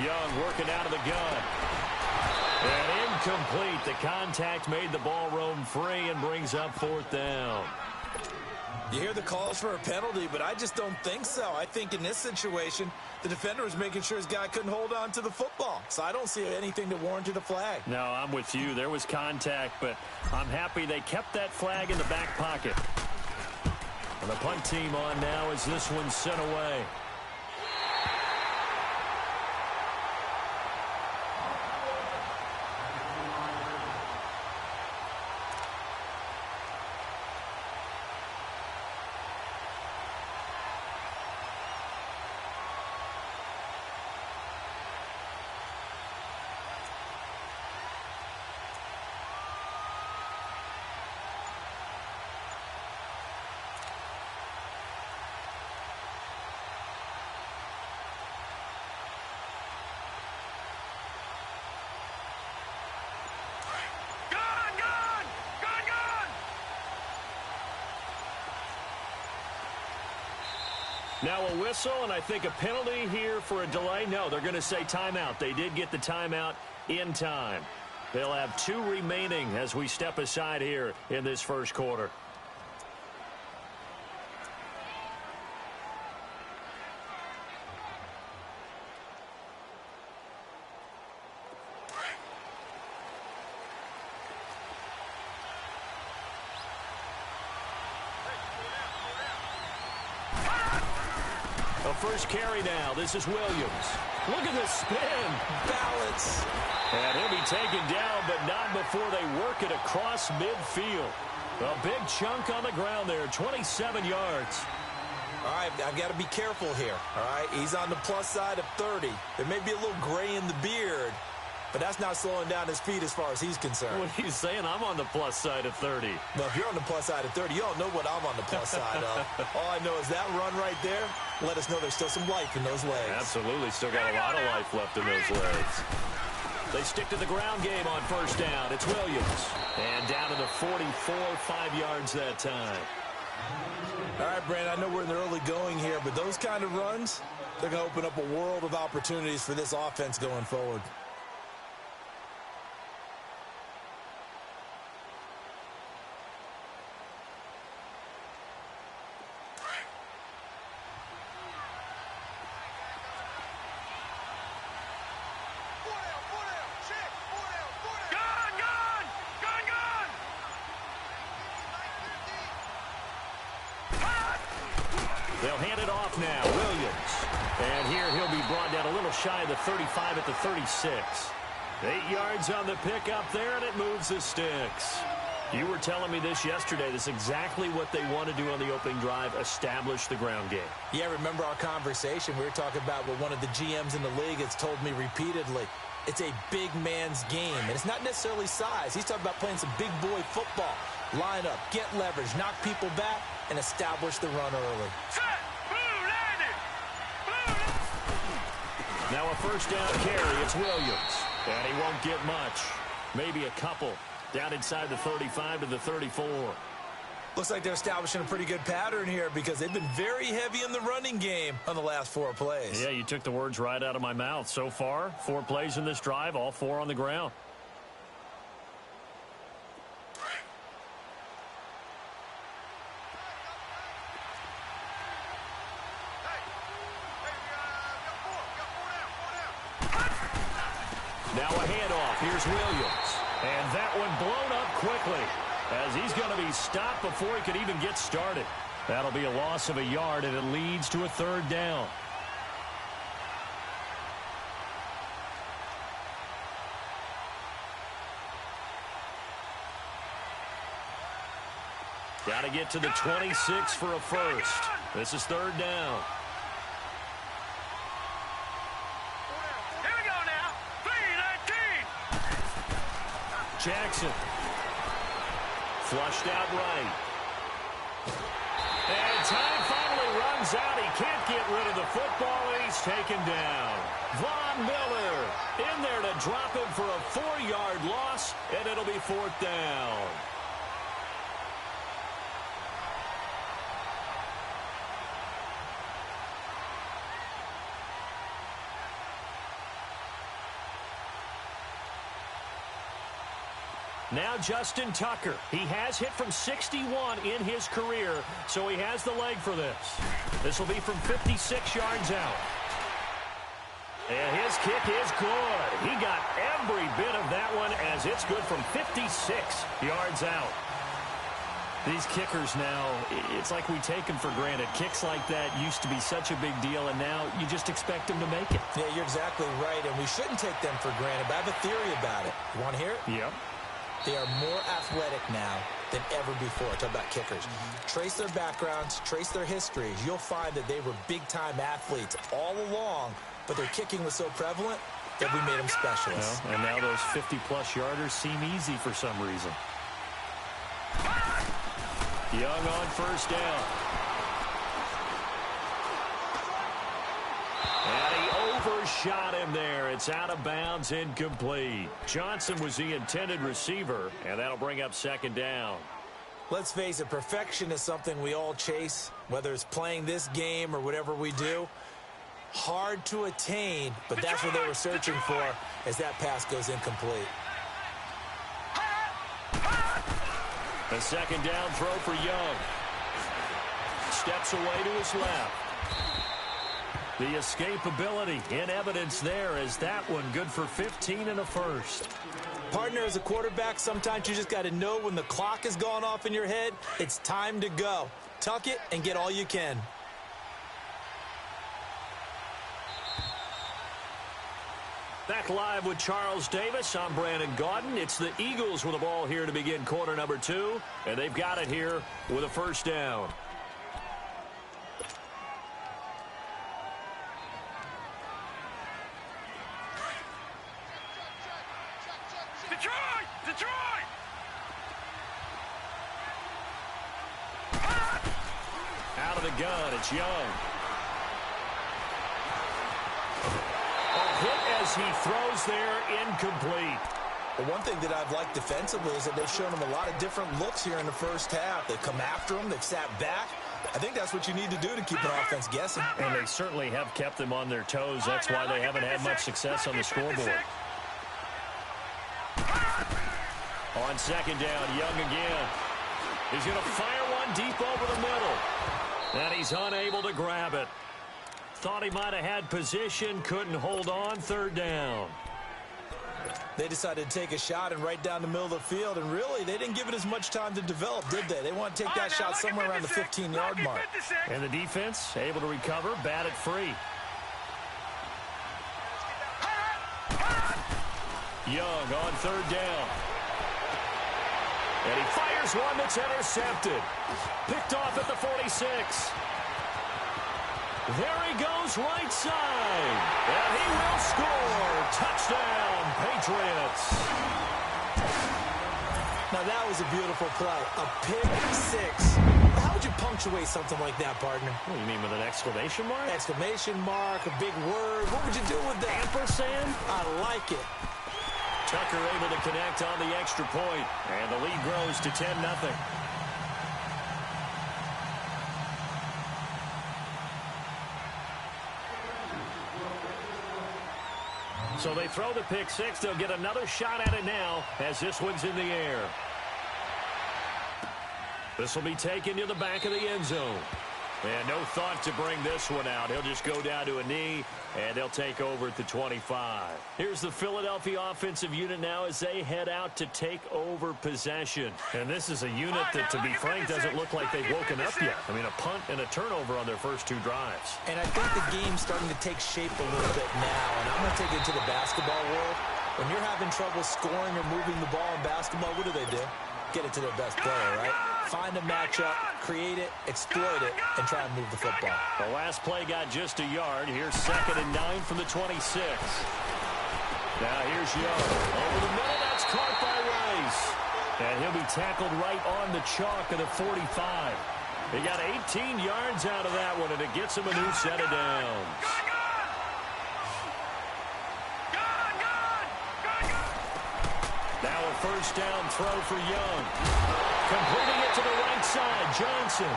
Young working out of the gun. And incomplete. The contact made the ball roam free and brings up fourth down. You hear the calls for a penalty, but I just don't think so. I think in this situation, the defender was making sure his guy couldn't hold on to the football. So I don't see anything that warranted a flag. No, I'm with you. There was contact, but I'm happy they kept that flag in the back pocket. And the punt team on now as this one's sent away. Now a whistle, and I think a penalty here for a delay. No, they're going to say timeout. They did get the timeout in time. They'll have 2 remaining as we step aside here in this first quarter. First carry now. This is Williams. Look at the spin. Balance. And he'll be taken down, but not before they work it across midfield. A big chunk on the ground there, 27 yards. All right, I've got to be careful here. All right, he's on the plus side of 30. There may be a little gray in the beard, but that's not slowing down his feet as far as he's concerned. What are you saying? I'm on the plus side of 30. Well, if you're on the plus side of 30, you don't know what I'm on the plus side of. All I know is that run right there, let us know there's still some life in those legs. Absolutely, still got a lot of life left in those legs. They stick to the ground game on first down. It's Williams. And down to the 44, 5 yards that time. All right, Brandon, I know we're in the early going here, but those kind of runs, they're going to open up a world of opportunities for this offense going forward. They'll hand it off now. Williams. And here he'll be brought down a little shy of the 35 at the 36. 8 yards on the pickup there, and it moves the sticks. You were telling me this yesterday. This is exactly what they want to do on the opening drive, establish the ground game. Yeah, remember our conversation. We were talking about what one of the GMs in the league has told me repeatedly. It's a big man's game, and it's not necessarily size. He's talking about playing some big boy football. Line up, get leverage, knock people back, and establish the run early. Now a first down carry. It's Williams. And he won't get much. Maybe a couple. Down inside the 35 to the 34. Looks like they're establishing a pretty good pattern here because they've been very heavy in the running game on the last 4 plays. Yeah, you took the words right out of my mouth. So far, 4 plays in this drive, all 4 on the ground. Now a handoff. Here's Williams. And that one blown up quickly as he's going to be stopped before he could even get started. That'll be a loss of a yard, and it leads to a 3rd down. Got to get to the 26 for a first. This is 3rd down. Jackson. Flushed out right. And time finally runs out. He can't get rid of the football, and he's taken down. Von Miller in there to drop him for a 4-yard loss, and it'll be 4th down. Now Justin Tucker. He has hit from 61 in his career, so he has the leg for this. This will be from 56 yards out. And his kick is good. He got every bit of that one as it's good from 56 yards out. These kickers now, it's like we take them for granted. Kicks like that used to be such a big deal, and now you just expect them to make it. Yeah, you're exactly right, and we shouldn't take them for granted, but I have a theory about it. You want to hear it? Yep. They are more athletic now than ever before. Talk about kickers. Trace their backgrounds, trace their histories. You'll find that they were big-time athletes all along, but their kicking was so prevalent that we made them specialists. Well, and now those 50-plus yarders seem easy for some reason. Young on first down. And he overshot him there. It's out of bounds, incomplete. Johnson was the intended receiver, and that'll bring up second down. Let's face it, perfection is something we all chase, whether it's playing this game or whatever we do. Hard to attain, but that's what they were searching for as that pass goes incomplete. A second down throw for Young. Steps away to his left. The escapability in evidence there as that one good for 15 and a first. Partner, as a quarterback, sometimes you just got to know when the clock has gone off in your head, it's time to go. Tuck it and get all you can. Back live with Charles Davis. I'm Brandon Gaudin. It's the Eagles with the ball here to begin quarter number 2, and they've got it here with a first down. Detroit! Out of the gun, it's Young. Hit as he throws there, incomplete. Well, one thing that I've liked defensively is that they've shown him a lot of different looks here in the first half. They've come after him. They've sat back. I think that's what you need to do to keep an offense guessing. And they certainly have kept them on their toes. That's why they haven't had much success on the scoreboard. On second down, Young again. He's going to fire one deep over the middle. And he's unable to grab it. Thought he might have had position, couldn't hold on, third down. They decided to take a shot and right down the middle of the field, and really, they didn't give it as much time to develop, did they? They want to take that shot somewhere around the 15-yard mark. And the defense able to recover, bat it free. Young on third down. And he fires one that's intercepted. Picked off at the 46. There he goes right side. And he will score. Touchdown, Patriots. Now that was a beautiful play. A pick six. How would you punctuate something like that, partner? What do you mean, with an exclamation mark? Exclamation mark, a big word. What would you do with that? Ampersand? I like it. Tucker able to connect on the extra point. And the lead grows to 10-0. So they throw the pick six. They'll get another shot at it now as this one's in the air. This will be taken to the back of the end zone. And no thought to bring this one out. He'll just go down to a knee, and they'll take over at the 25. Here's the Philadelphia offensive unit now as they head out to take over possession. And this is a unit that, to be frank, doesn't look like they've woken up yet. I mean, a punt and a turnover on their first 2 drives. And I think the game's starting to take shape a little bit now. And I'm going to take it into the basketball world. When you're having trouble scoring or moving the ball in basketball, what do? Get it to their best player, right? Find a matchup, create it, exploit it, and try and move the football. The last play got just a yard. Here's 2nd and 9 from the 26. Now here's Young. Over the middle, that's caught by Rice. And he'll be tackled right on the chalk of the 45. He got 18 yards out of that one, and it gets him a new set of downs. Now a first down throw for Young. Completing it to the right side, Johnson.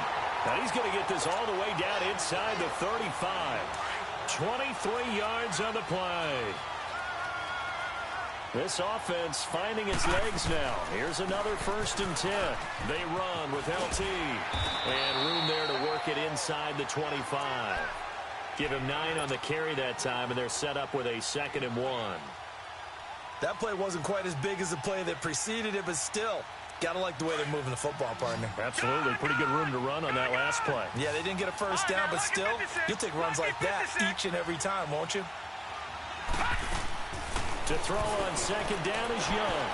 Now he's going to get this all the way down inside the 35. 23 yards on the play. This offense finding its legs now. Here's another 1st and 10. They run with LT. And room there to work it inside the 25. Give him 9 on the carry that time, and they're set up with a 2nd and 1. That play wasn't quite as big as the play that preceded it, but still, got to like the way they're moving the football, partner. Absolutely. Pretty good room to run on that last play. Yeah, they didn't get a first down, but still, you'll take runs like that each and every time, won't you? To throw on 2nd down is Young.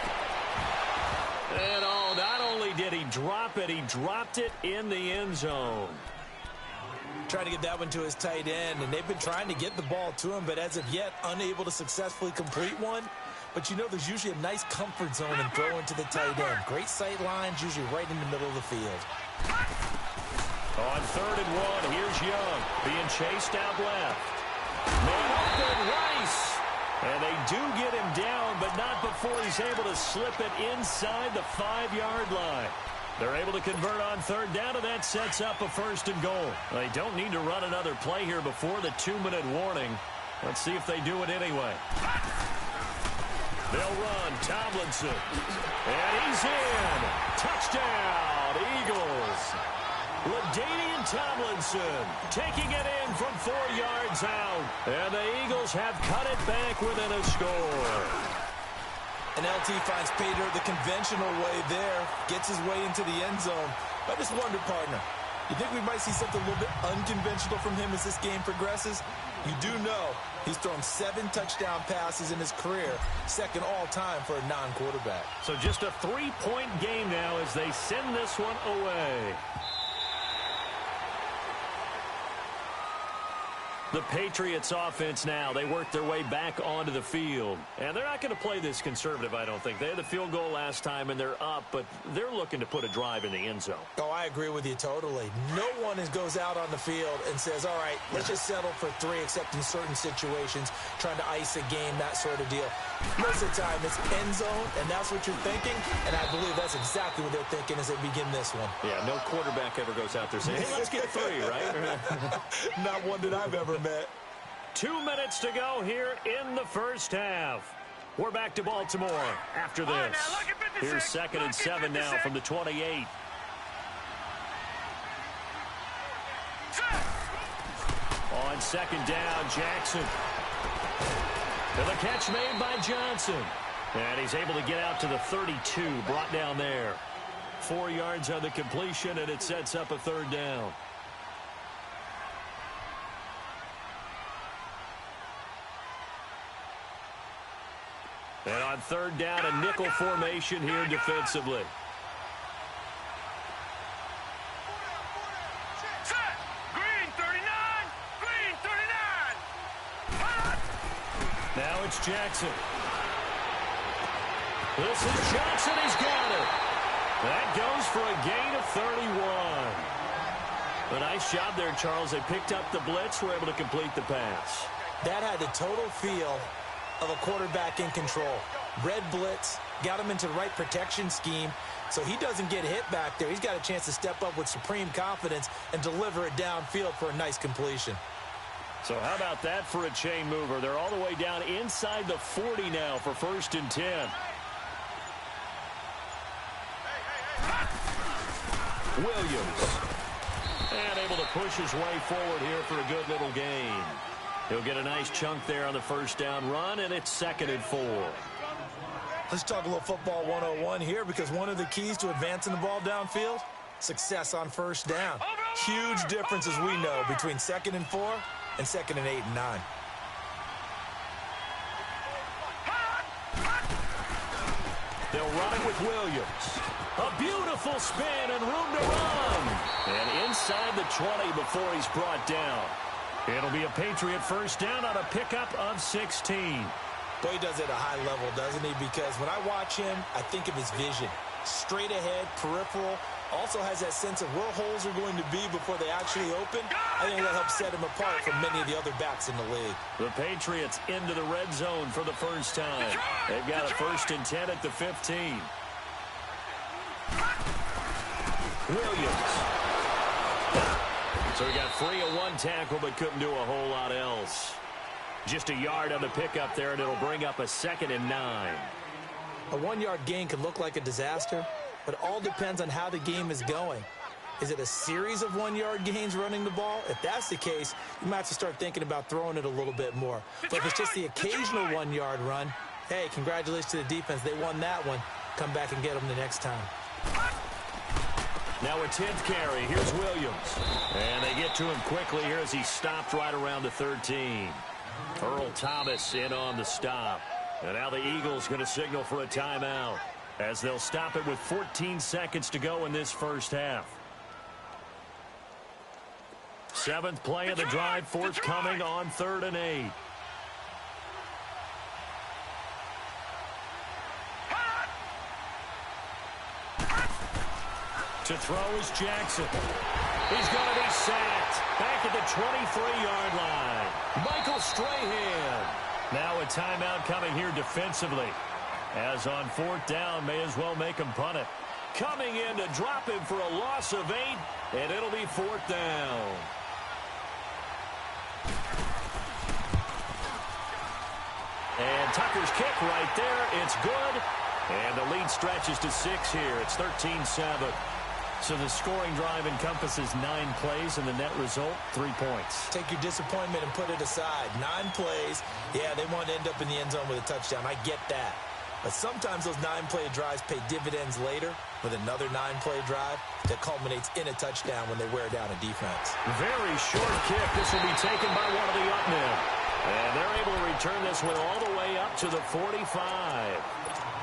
And not only did he drop it, he dropped it in the end zone. Trying to get that one to his tight end, and they've been trying to get the ball to him, but as of yet, unable to successfully complete one. But you know there's usually a nice comfort zone in throwing to the tight end. Great sight lines, usually right in the middle of the field. On 3rd and 1, here's Young being chased out left. Man open, Rice. And they do get him down, but not before he's able to slip it inside the 5-yard line. They're able to convert on 3rd down, and that sets up a 1st and goal. They don't need to run another play here before the 2-minute warning. Let's see if they do it anyway. They'll run. Tomlinson. And he's in. Touchdown, Eagles. LaDainian Tomlinson taking it in from 4 yards out. And the Eagles have cut it back within a score. And LT finds pay dirt the conventional way there. Gets his way into the end zone. I just wonder, partner, you think we might see something a little bit unconventional from him as this game progresses? You do know he's thrown 7 touchdown passes in his career, 2nd all-time for a non-quarterback. So just a 3-point game now as they send this one away. The Patriots offense now, they work their way back onto the field. And they're not going to play this conservative, I don't think. They had the field goal last time, and they're up, but they're looking to put a drive in the end zone. Oh, I agree with you totally. No one goes out on the field and says, all right, let's just settle for 3, except in certain situations, trying to ice a game, that sort of deal. Most of the time, it's end zone, and that's what you're thinking, and I believe that's exactly what they're thinking as they begin this one. Yeah, no quarterback ever goes out there saying, hey, let's get 3, right? Not one that I've ever met. 2 minutes to go here in the first half. We're back to Baltimore after this. Here's 2nd and 7 now from the 28. On 2nd down, Jackson. And the catch made by Johnson. And he's able to get out to the 32, brought down there. 4 yards on the completion, and it sets up a 3rd down. And on 3rd down, a nickel formation here defensively. Now it's Jackson. This is Johnson. He's got it. That goes for a gain of 31. A nice job there, Charles. They picked up the blitz, were able to complete the pass. That had the total feel of a quarterback in control. Red blitz, got him into the right protection scheme, so he doesn't get hit back there. He's got a chance to step up with supreme confidence and deliver it downfield for a nice completion. So how about that for a chain mover? They're all the way down inside the 40 now for 1st and 10. Williams. And able to push his way forward here for a good little gain. He'll get a nice chunk there on the 1st down run, and it's 2nd and 4. Let's talk a little football 101 here, because one of the keys to advancing the ball downfield, success on 1st down. Huge difference, as we know, between 2nd and 4 and 2nd and 8 and 9. They'll run it with Williams. A beautiful spin and room to run. And inside the 20 before he's brought down. It'll be a Patriot 1st down on a pickup of 16. Boy, he does it at a high level, doesn't he? Because when I watch him, I think of his vision. Straight ahead, peripheral. Also has that sense of where holes are going to be before they actually open. I think that helps set him apart from many of the other backs in the league. The Patriots into the red zone for the first time. They've got a 1st and 10 at the 15. Williams. So he got free of 1 tackle, but couldn't do a whole lot else. Just a yard on the pickup there, and it'll bring up a 2nd and 9. A 1-yard gain could look like a disaster, but it all depends on how the game is going. Is it a series of 1-yard gains running the ball? If that's the case, you might have to start thinking about throwing it a little bit more. But if it's just the occasional 1-yard run, hey, congratulations to the defense. They won that one. Come back and get them the next time. Now a 10th carry. Here's Williams. And they get to him quickly here as he stopped right around the 13. Earl Thomas in on the stop. And now the Eagles going to signal for a timeout as they'll stop it with 14 seconds to go in this first half. 7th play of the drive forthcoming on 3rd and 8. To throw is Jackson. He's going to be sacked back at the 23-yard line. Michael Strahan. Now a timeout coming here defensively. As on 4th down, may as well make him punt it. Coming in to drop him for a loss of 8, and it'll be 4th down. And Tucker's kick right there. It's good. And the lead stretches to 6 here. It's 13-7. So the scoring drive encompasses 9 plays, and the net result, 3 points. Take your disappointment and put it aside. 9 plays. Yeah, they want to end up in the end zone with a touchdown. I get that. But sometimes those 9-play drives pay dividends later with another 9-play drive that culminates in a touchdown when they wear down a defense. Very short kick. This will be taken by one of the up men. And they're able to return this one all the way up to the 45.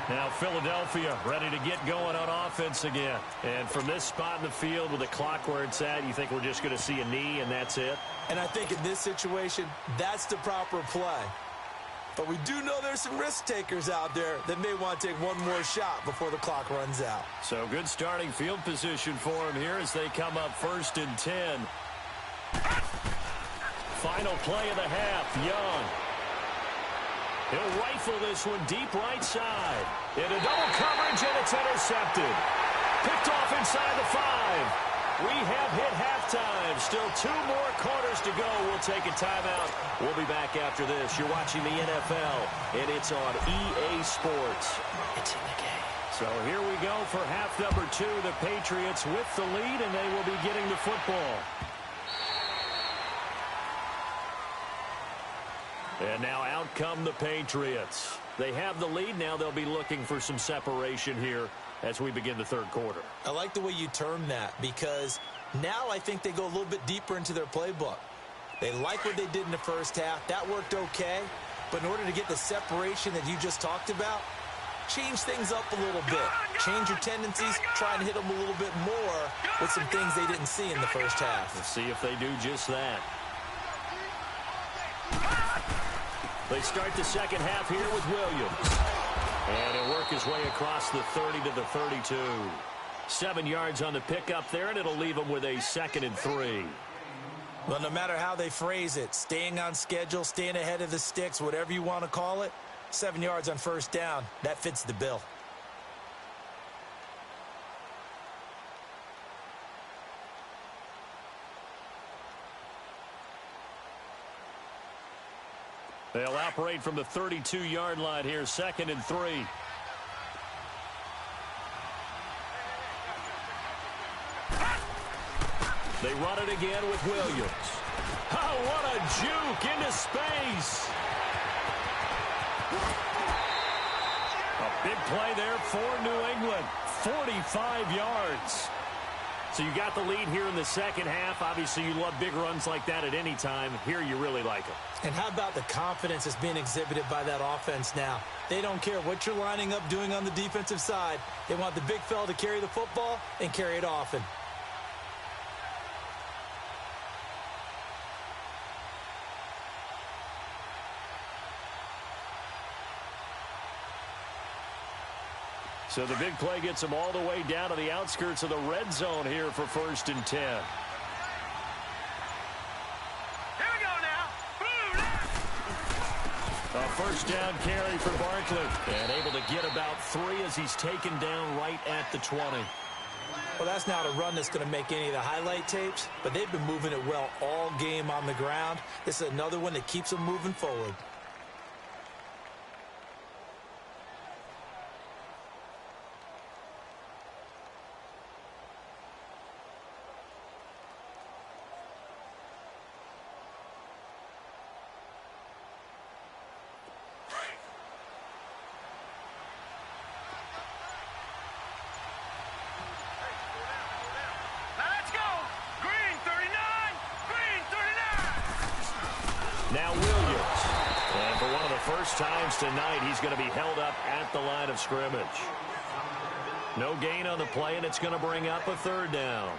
Now Philadelphia ready to get going on offense again. And from this spot in the field with the clock where it's at, you think we're just going to see a knee and that's it? And I think in this situation, that's the proper play. But we do know there's some risk takers out there that may want to take one more shot before the clock runs out. So good starting field position for them here as they come up 1st and 10. Final play of the half, Young. He'll rifle this one deep right side. Into double coverage, and it's intercepted. Picked off inside the 5. We have hit halftime. Still 2 more quarters to go. We'll take a timeout. We'll be back after this. You're watching the NFL, and it's on EA Sports. It's in the game. So here we go for half number 2. The Patriots with the lead, and they will be getting the football. And now out come the Patriots. They have the lead. Now they'll be looking for some separation here as we begin the 3rd quarter. I like the way you term that because now I think they go a little bit deeper into their playbook. They like what they did in the first half. That worked okay. But in order to get the separation that you just talked about, change things up a little bit. Change your tendencies. Try and hit them a little bit more with some things they didn't see in the first half. Let's see if they do just that. They start the second half here with Williams. And he'll work his way across the 30 to the 32. 7 yards on the pickup there, and it'll leave him with a 2nd and 3. Well, no matter how they phrase it, staying on schedule, staying ahead of the sticks, whatever you want to call it, 7 yards on 1st down, that fits the bill. They'll operate from the 32-yard line here, 2nd and 3. They run it again with Williams. Oh, what a juke into space. A big play there for New England, 45 yards. So you got the lead here in the second half. Obviously, you love big runs like that at any time. Here, you really like them. And how about the confidence that's being exhibited by that offense now? They don't care what you're lining up doing on the defensive side. They want the big fella to carry the football and carry it often. So the big play gets them all the way down to the outskirts of the red zone here for 1st and 10. Here we go now. A 1st down carry for Barkley. And able to get about 3 as he's taken down right at the 20. Well, that's not a run that's going to make any of the highlight tapes, but they've been moving it well all game on the ground. This is another one that keeps them moving forward. Now Williams. And for one of the first times tonight, he's going to be held up at the line of scrimmage. No gain on the play, and it's going to bring up a third down.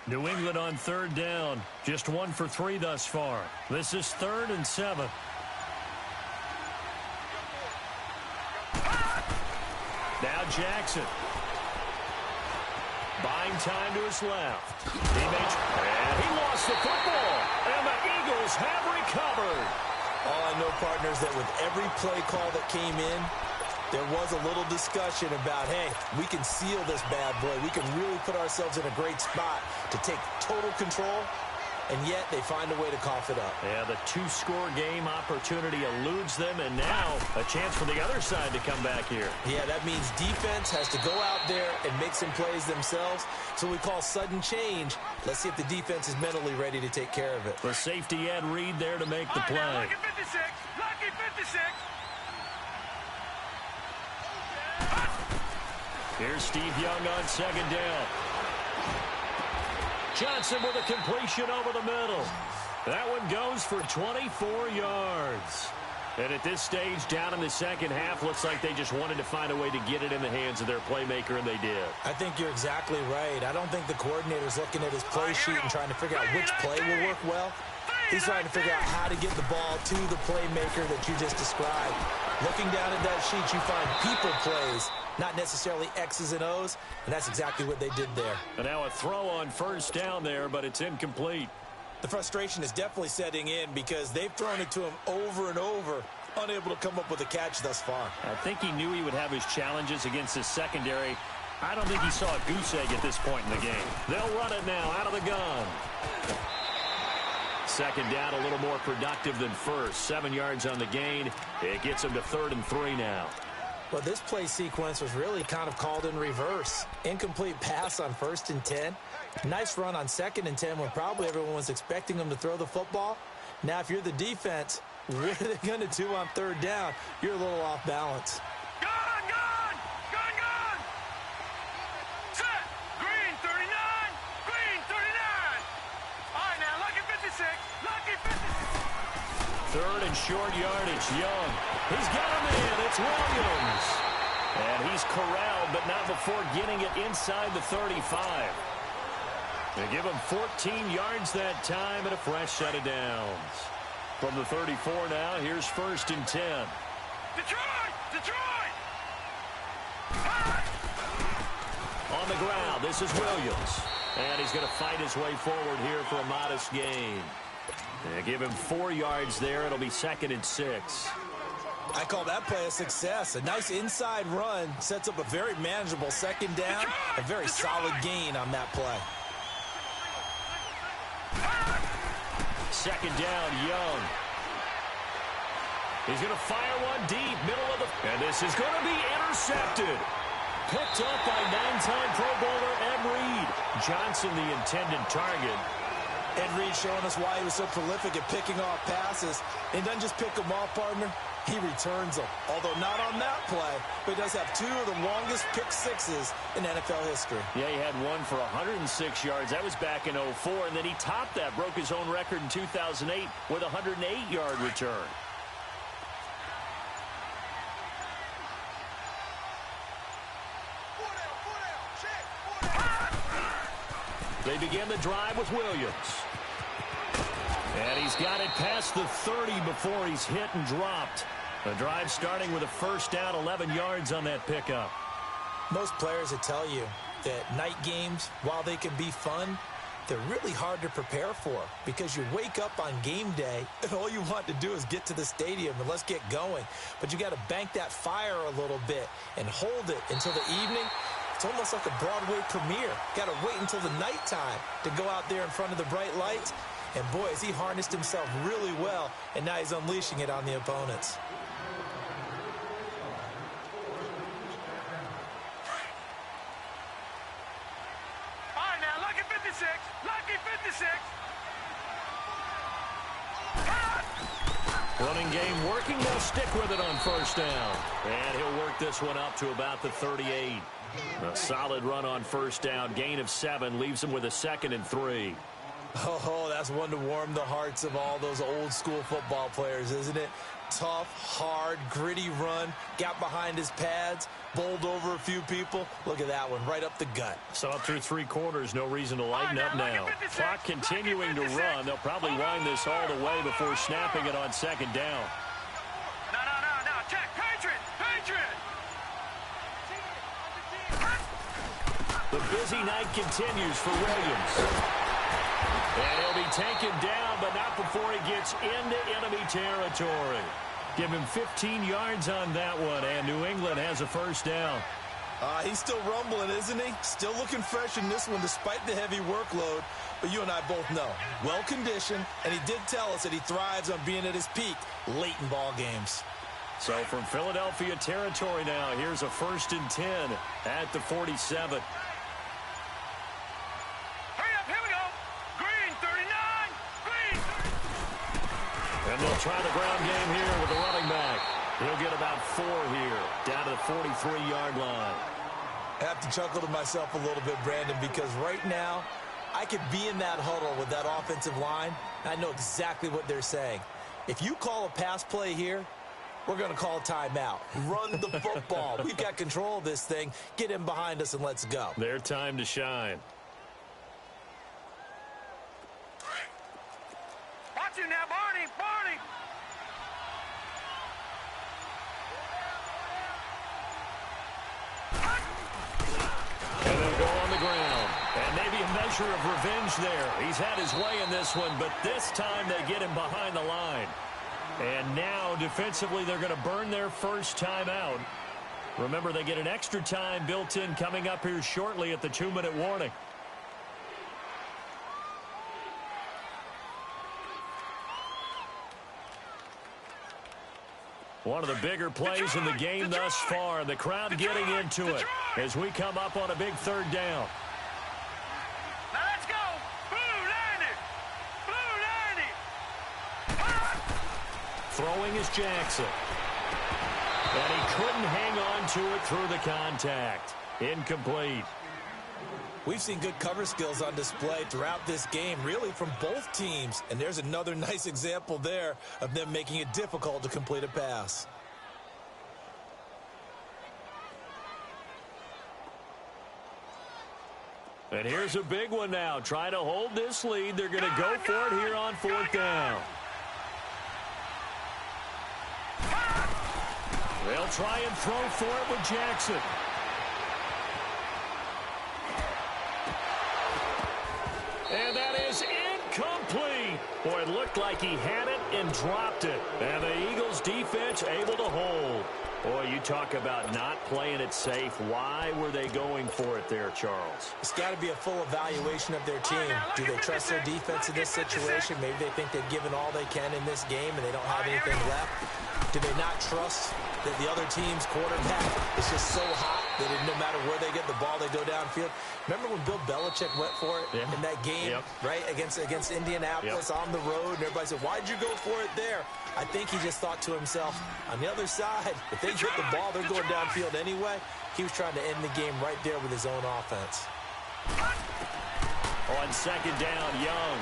New England on third down. Just 1 for 3 thus far. This is 3rd and 7. Now Jackson. Buying time to his left. And he lost the football. And the Eagles have recovered. All I know, partners, that with every play call that came in, there was a little discussion about, hey, we can seal this bad boy. We can really put ourselves in a great spot to take total control, and yet they find a way to cough it up. Yeah, the 2-score game opportunity eludes them, and now a chance for the other side to come back here. Yeah, that means defense has to go out there and make some plays themselves. So we call sudden change. Let's see if the defense is mentally ready to take care of it. The safety Ed Reed there to make the play. Lucky 56. Lucky 56. Here's Steve Young on second down. Johnson with a completion over the middle. That one goes for 24 yards. And at this stage, down in the second half, looks like they just wanted to find a way to get it in the hands of their playmaker, and they did. I think you're exactly right. I don't think the coordinator's looking at his play sheet and trying to figure out which play will work well. He's trying to figure out how to get the ball to the playmaker that you just described. Looking down at that sheet, you find people plays, not necessarily X's and O's, and that's exactly what they did there. And now a throw on first down there, but it's incomplete. The frustration is definitely setting in because they've thrown it to him over and over, unable to come up with a catch thus far. I think he knew he would have his challenges against his secondary. I don't think he saw a goose egg at this point in the game. They'll run it now out of the gun. Second down, a little more productive than first. 7 yards on the gain. It gets him to 3rd and 3 now. Well, this play sequence was really kind of called in reverse. Incomplete pass on 1st and 10. Nice run on 2nd and 10 when probably everyone was expecting them to throw the football. Now, if you're the defense, what are they going to do on 3rd down? You're a little off balance. Gone, gone, gone, gone. Set. Green 39. Green 39. All right, now, lucky 56. Lucky 56. 3rd and short yardage. Young. He's got him in. It's Williams. And he's corralled, but not before getting it inside the 35. They give him 14 yards that time and a fresh set of downs. From the 34 now, here's 1st and 10. Detroit! Detroit! On the ground, this is Williams. And he's going to fight his way forward here for a modest gain. They give him 4 yards there. It'll be 2nd and 6. I call that play a success. A nice inside run sets up a very manageable 2nd down. A very solid gain on that play. 2nd down, Young. He's going to fire one deep, middle of the... And this is going to be intercepted. Picked up by 9-time Pro Bowler Ed Reed. Johnson, the intended target. Ed Reed showing us why he was so prolific at picking off passes. And doesn't just pick them off, partner. He returns them. Although not on that play, but he does have 2 of the longest pick sixes in NFL history. Yeah, he had one for 106 yards. That was back in 2004. And then he topped that, broke his own record in 2008 with a 108-yard return. They begin the drive with Williams. And he's got it past the 30 before he's hit and dropped. The drive starting with a first down, 11 yards on that pickup. Most players will tell you that night games, while they can be fun, they're really hard to prepare for because you wake up on game day and all you want to do is get to the stadium and let's get going. But you got to bank that fire a little bit and hold it until the evening. It's almost like a Broadway premiere. Got to wait until the nighttime to go out there in front of the bright lights. And boy, has he harnessed himself really well, and now he's unleashing it on the opponents. Lucky 56. Running game working. They'll stick with it on first down. And he'll work this one up to about the 38. A solid run on first down. Gain of 7 leaves him with a 2nd and 3. Oh, that's one to warm the hearts of all those old school football players, isn't it? Tough, hard, gritty run. Got behind his pads. Bowled over a few people. Look at that one, right up the gut. So up through 3 quarters, no reason to lighten up now. Clock continuing to run. They'll probably wind this all the way before snapping it on 2nd down. No. Check. Patriot. The busy night continues for Williams. And he'll be taken down, but not before he gets into enemy territory. Give him 15 yards on that one, and New England has a first down. He's still rumbling, isn't he? Still looking fresh in this one despite the heavy workload. But you and I both know, well-conditioned, and he did tell us that he thrives on being at his peak late in ball games. So from Philadelphia territory now, here's a 1st and 10 at the 47. And they'll try the ground game here with the running back. He'll get about 4 here, down to the 43-yard line. I have to chuckle to myself a little bit, Brandon, because right now I could be in that huddle with that offensive line. I know exactly what they're saying. If you call a pass play here, we're going to call a timeout. Run the football. We've got control of this thing. Get him behind us and let's go. Their time to shine. Watch you now, Barney. And they'll go on the ground. And maybe a measure of revenge there. He's had his way in this one, but this time they get him behind the line. And now, defensively, they're going to burn their first time out. Remember, they get an extra time built in coming up here shortly at the 2-minute warning. One of the bigger plays in the game thus far, and the crowd getting into it as we come up on a big 3rd down. Now let's go. Blue 90. Throwing is Jackson. And he couldn't hang on to it through the contact. Incomplete. We've seen good cover skills on display throughout this game, really from both teams. And there's another nice example there of them making it difficult to complete a pass. And here's a big one now. Trying to hold this lead. They're going to go for it here on 4th down. They'll try and throw for it with Jackson. And that is incomplete. Boy, it looked like he had it and dropped it. And the Eagles defense able to hold. Boy, you talk about not playing it safe. Why were they going for it there, Charles? It's got to be a full evaluation of their team. Do they trust their defense in this situation? Maybe they think they've given all they can in this game and they don't have anything left. Do they not trust that the other team's quarterback is just so hot that no matter where they get the ball, they go downfield? Remember when Bill Belichick went for it in that game, right, against Indianapolis on the road, and everybody said, why'd you go for it there? I think he just thought to himself, on the other side, if they get the ball, they're going downfield anyway. He was trying to end the game right there with his own offense. On 2nd down, Young.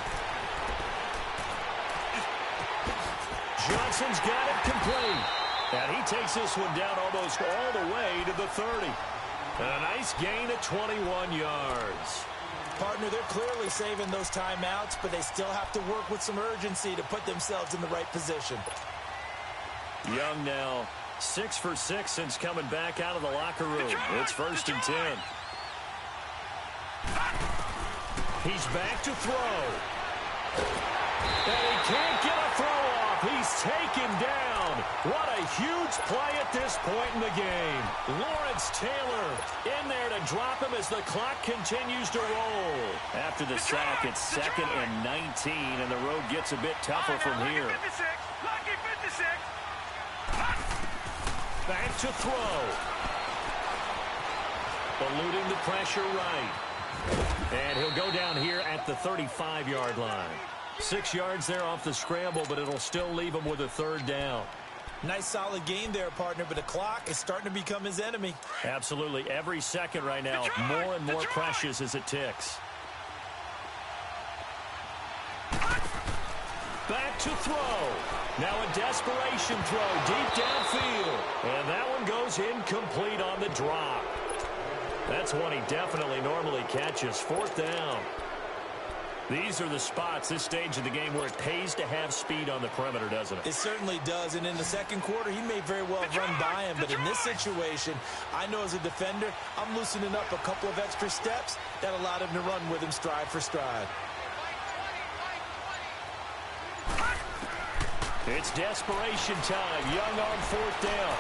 Johnson's got it complete. And he takes this one down almost all the way to the 30. And a nice gain of 21 yards. Partner, they're clearly saving those timeouts, but they still have to work with some urgency to put themselves in the right position. Young now 6 for 6 since coming back out of the locker room. It's 1st and 10. He's back to throw. And he can't get a throw off. He's taken down. What a huge play at this point in the game. Lawrence Taylor in there to drop him as the clock continues to roll. After the sack, it's 2nd and 19, and the road gets a bit tougher from here. Lucky 56. Back to throw. Eluding the pressure right. And he'll go down here at the 35-yard line. 6 yards there off the scramble, but it'll still leave him with a 3rd down. Nice solid game there, partner, but the clock is starting to become his enemy. Absolutely. Every second right now, more and more precious as it ticks. Back to throw. Now a desperation throw deep downfield. And that one goes incomplete on the drop. That's one he definitely normally catches. 4th down. These are the spots, this stage of the game, where it pays to have speed on the perimeter, doesn't it? It certainly does, and in the second quarter, he may very well run by him, but in this situation, I know as a defender, I'm loosening up a couple of extra steps that allowed him to run with him stride for stride. It's desperation time. Young on 4th down.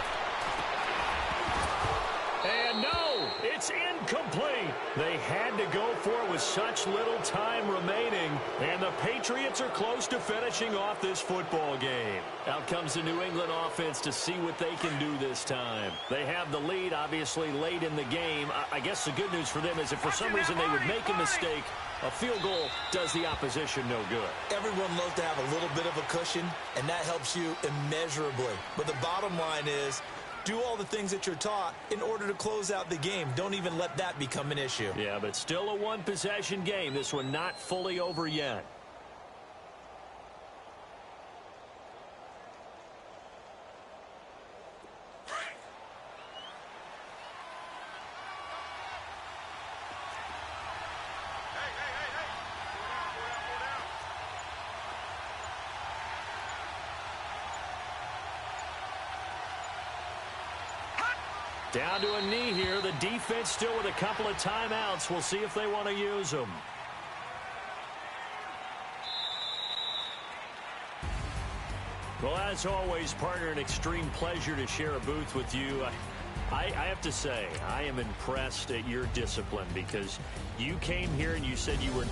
And no, it's incomplete. They had to go for it with such little time remaining, and the Patriots are close to finishing off this football game. Out comes the New England offense to see what they can do this time. They have the lead, obviously, late in the game. I guess the good news for them is if for some reason they would make a mistake, a field goal does the opposition no good. Everyone loves to have a little bit of a cushion, and that helps you immeasurably. But the bottom line is, do all the things that you're taught in order to close out the game. Don't even let that become an issue. Yeah, but still a one-possession game. This one not fully over yet. Down to a knee here. The defense still with a couple of timeouts. We'll see if they want to use them. Well, as always, partner, an extreme pleasure to share a booth with you. I have to say, I am impressed at your discipline because you came here and you said you were...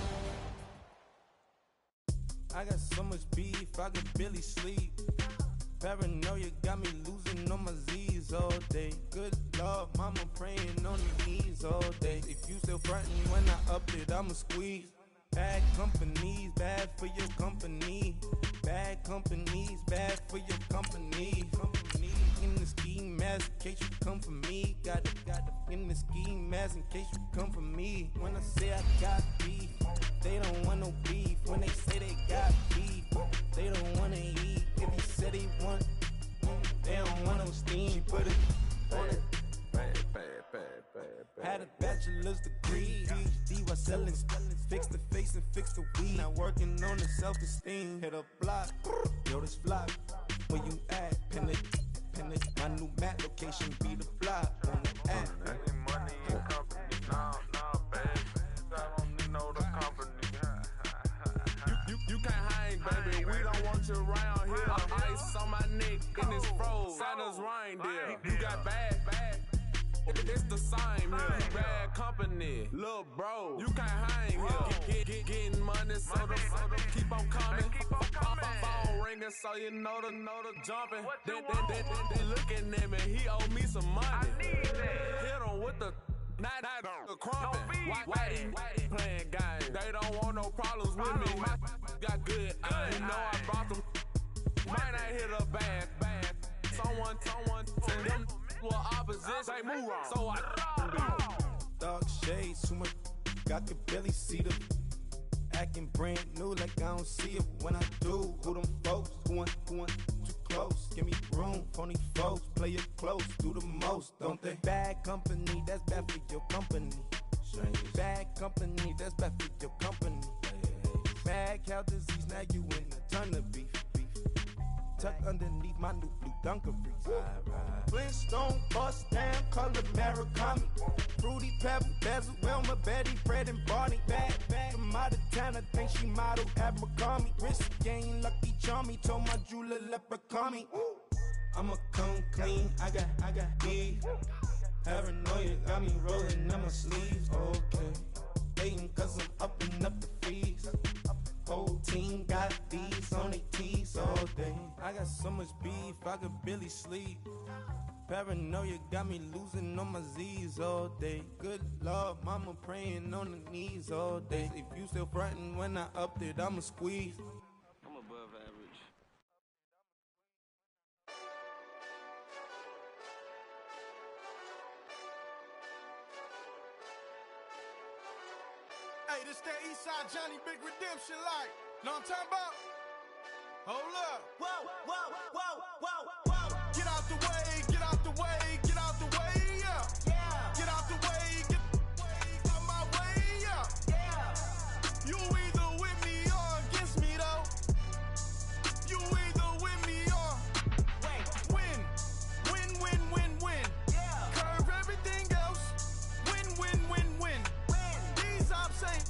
I got so much beef, I could barely sleep. Paranoia got me losing on my Z's all day. Good Lord, mama praying on the knees all day. If you still frontin' when I up it, I'ma squeeze. Bad companies, bad for your company. Bad companies, bad for your company. Company in the ski mask in case you come for me. Got it in the ski mask in case you come for me. When I say I got beef, they don't want no beef. When they say they got beef, they don't wanna eat. If you said they want, they don't want no steam. Put it on it. Had a bachelor's degree, PhD while selling, fix the face and fix the weed. Now working on the self-esteem. Hit a block, yo this flop. Where you at? Pin it. My new map location be the flop on the app. Money and company, nah, baby. I don't need no the company. You can't hang, baby. We don't want you around here. Ice on my neck and it's froze. Santa's reindeer. You got bad. It's the same here. You bad company, little bro. You can't hang here. Getting money, so the keep on coming. Phone ringing, so you know the jumping. They looking at me. He owe me some money. Hit him with the not the crumping. Whitey playing games. They don't want no problems with me. Got good. You know I brought them. Might not hit a bad. Someone tell them. Well, opposition, move on. So I Dark shades, too much. I could barely see them. Acting brand new like I don't see it when I do. Who them folks? Who want too close? Give me room, phony folks. Play it close, do the most, don't they? Bad company, that's bad for your company. Bad company, that's bad for your company. Bad cow disease, now you in a ton of beef. Tuck underneath my new blue Dunkaroos. Flintstone bust down, color Murakami. Fruity Pebble, Bezel, Wilma, Betty, Fred, and Barney. Bad, from out of town, I think she model at McCarmy. Wrist game, Lucky Charmy, told my jeweler, leprechaun me. I'ma come clean, I got beef. Paranoia got me rolling on my sleeves, okay. Hating cause I'm upping up the fees. Whole team got these on their tees all day. I got so much beef, I could barely sleep. Paranoia got me losing on my Z's all day. Good Lord, mama praying on the knees all day. If you still frontin' when I upped it, I'ma squeeze. I'm above average. Hey, this that Eastside Johnny Big Redemption like. Know what I'm talking about? Hold up. Whoa, whoa, whoa, whoa, whoa. Get out the way, get out the way, get out the way, yeah. Yeah, Get out the way, get out my way, yeah. yeah. You either with me or against me, though. You either with me or win. Win, win, win, win. Yeah. Curve everything else. Win, win, win, win. These ops ain't.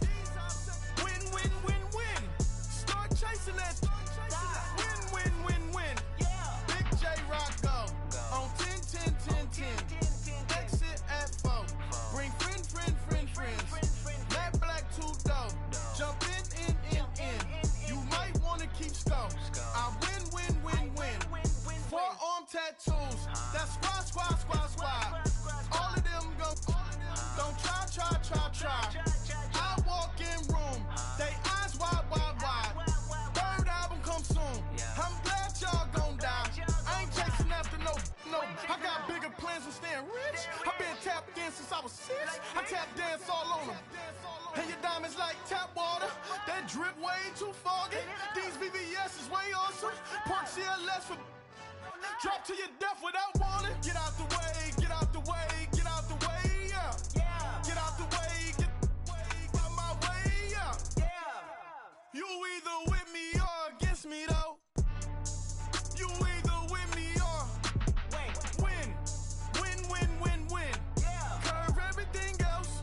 Win, win, win, win. Start chasing that. Win, win, win, win. Yeah. Big J Rock go. On 10, 10, 10, 10. Exit at 4. Bring friends. Matt Black 2 dough. Jump in. You might wanna keep score. I win. Forearm tattoos. That's squad. All of them go. Don't try. I walk in room. They eyes wide. Third album come soon. I'm glad y'all gon' die. I ain't chasing after no. I got bigger plans than staying rich. I been tapped in since I was 6. I tap dance all on them. And your diamonds like tap water. That drip way too foggy. These VVS is way awesome. Park CLS for drop to your death without warning. Get out the way, yeah. Yeah, Get out the way, get out my way, yeah. yeah. You either with me or against me, though. You either with me or win. Yeah. Curve everything else.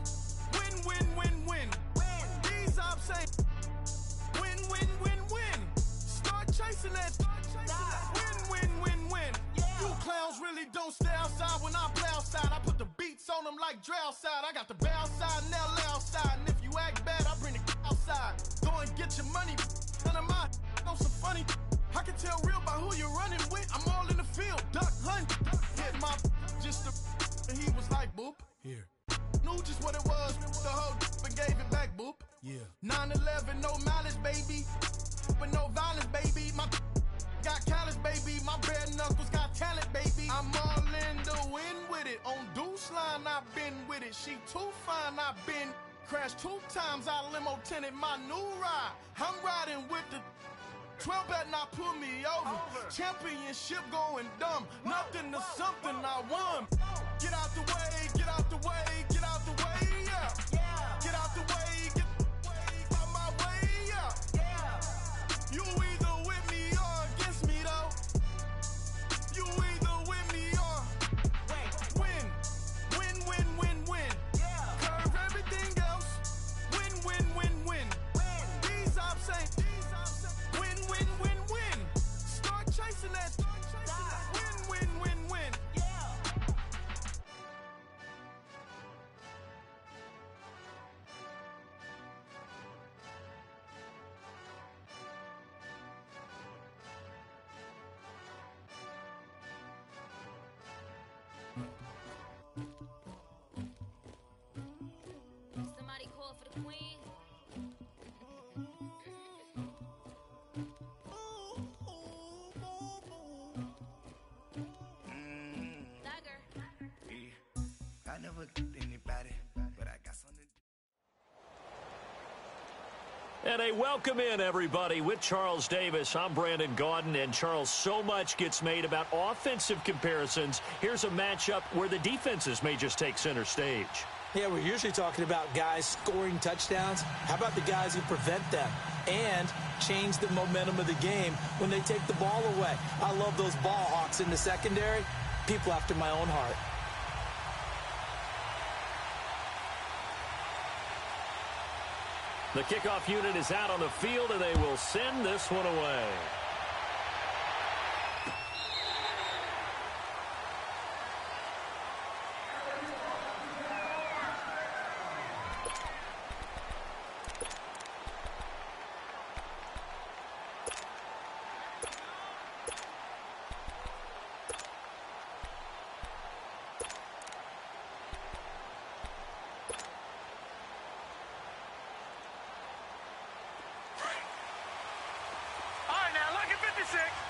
Win. These ops ain't. Win. Start chasing that. Win. Yeah. You clowns really don't stay outside when I play outside. I put the beats on them like drow side. I got the bow side and LA outside. And if you act bad, I bring the outside. Go and get your money. None of my know some funny. I can tell real by who you're running with. I'm all in the field. Duck hunt. Hit my just the and he was like boop. Here. Knew just what it was. The whole and gave it back boop. Yeah. 9/11, no malice, baby. But no violence, baby. My got callous, baby. My bare knuckles got talent, baby. I'm all in the wind with it. On Deuce line, I've been with it. She too fine, I've been crashed 2 times. I limo tinted my new ride. I'm riding with the 12 better not pull me over. Championship going dumb. Nothing to something I won. Get out the way, yeah. Yeah. Get out the way, get out my way, yeah. Yeah. You either with me or against me, though. You either with me or win. Yeah. Curve everything else. Win. These ops ain't. Win. Start chasing that. Win. Yeah. Somebody call for the queen. Dagger. I never get anybody, but I got something. And a welcome in, everybody, with Charles Davis. I'm Brandon Gaudin, and Charles, so much gets made about offensive comparisons. Here's a matchup where the defenses may just take center stage. Yeah, we're usually talking about guys scoring touchdowns. How about the guys who prevent them and change the momentum of the game when they take the ball away? I love those ball hawks in the secondary. People after my own heart. The kickoff unit is out on the field, and they will send this one away.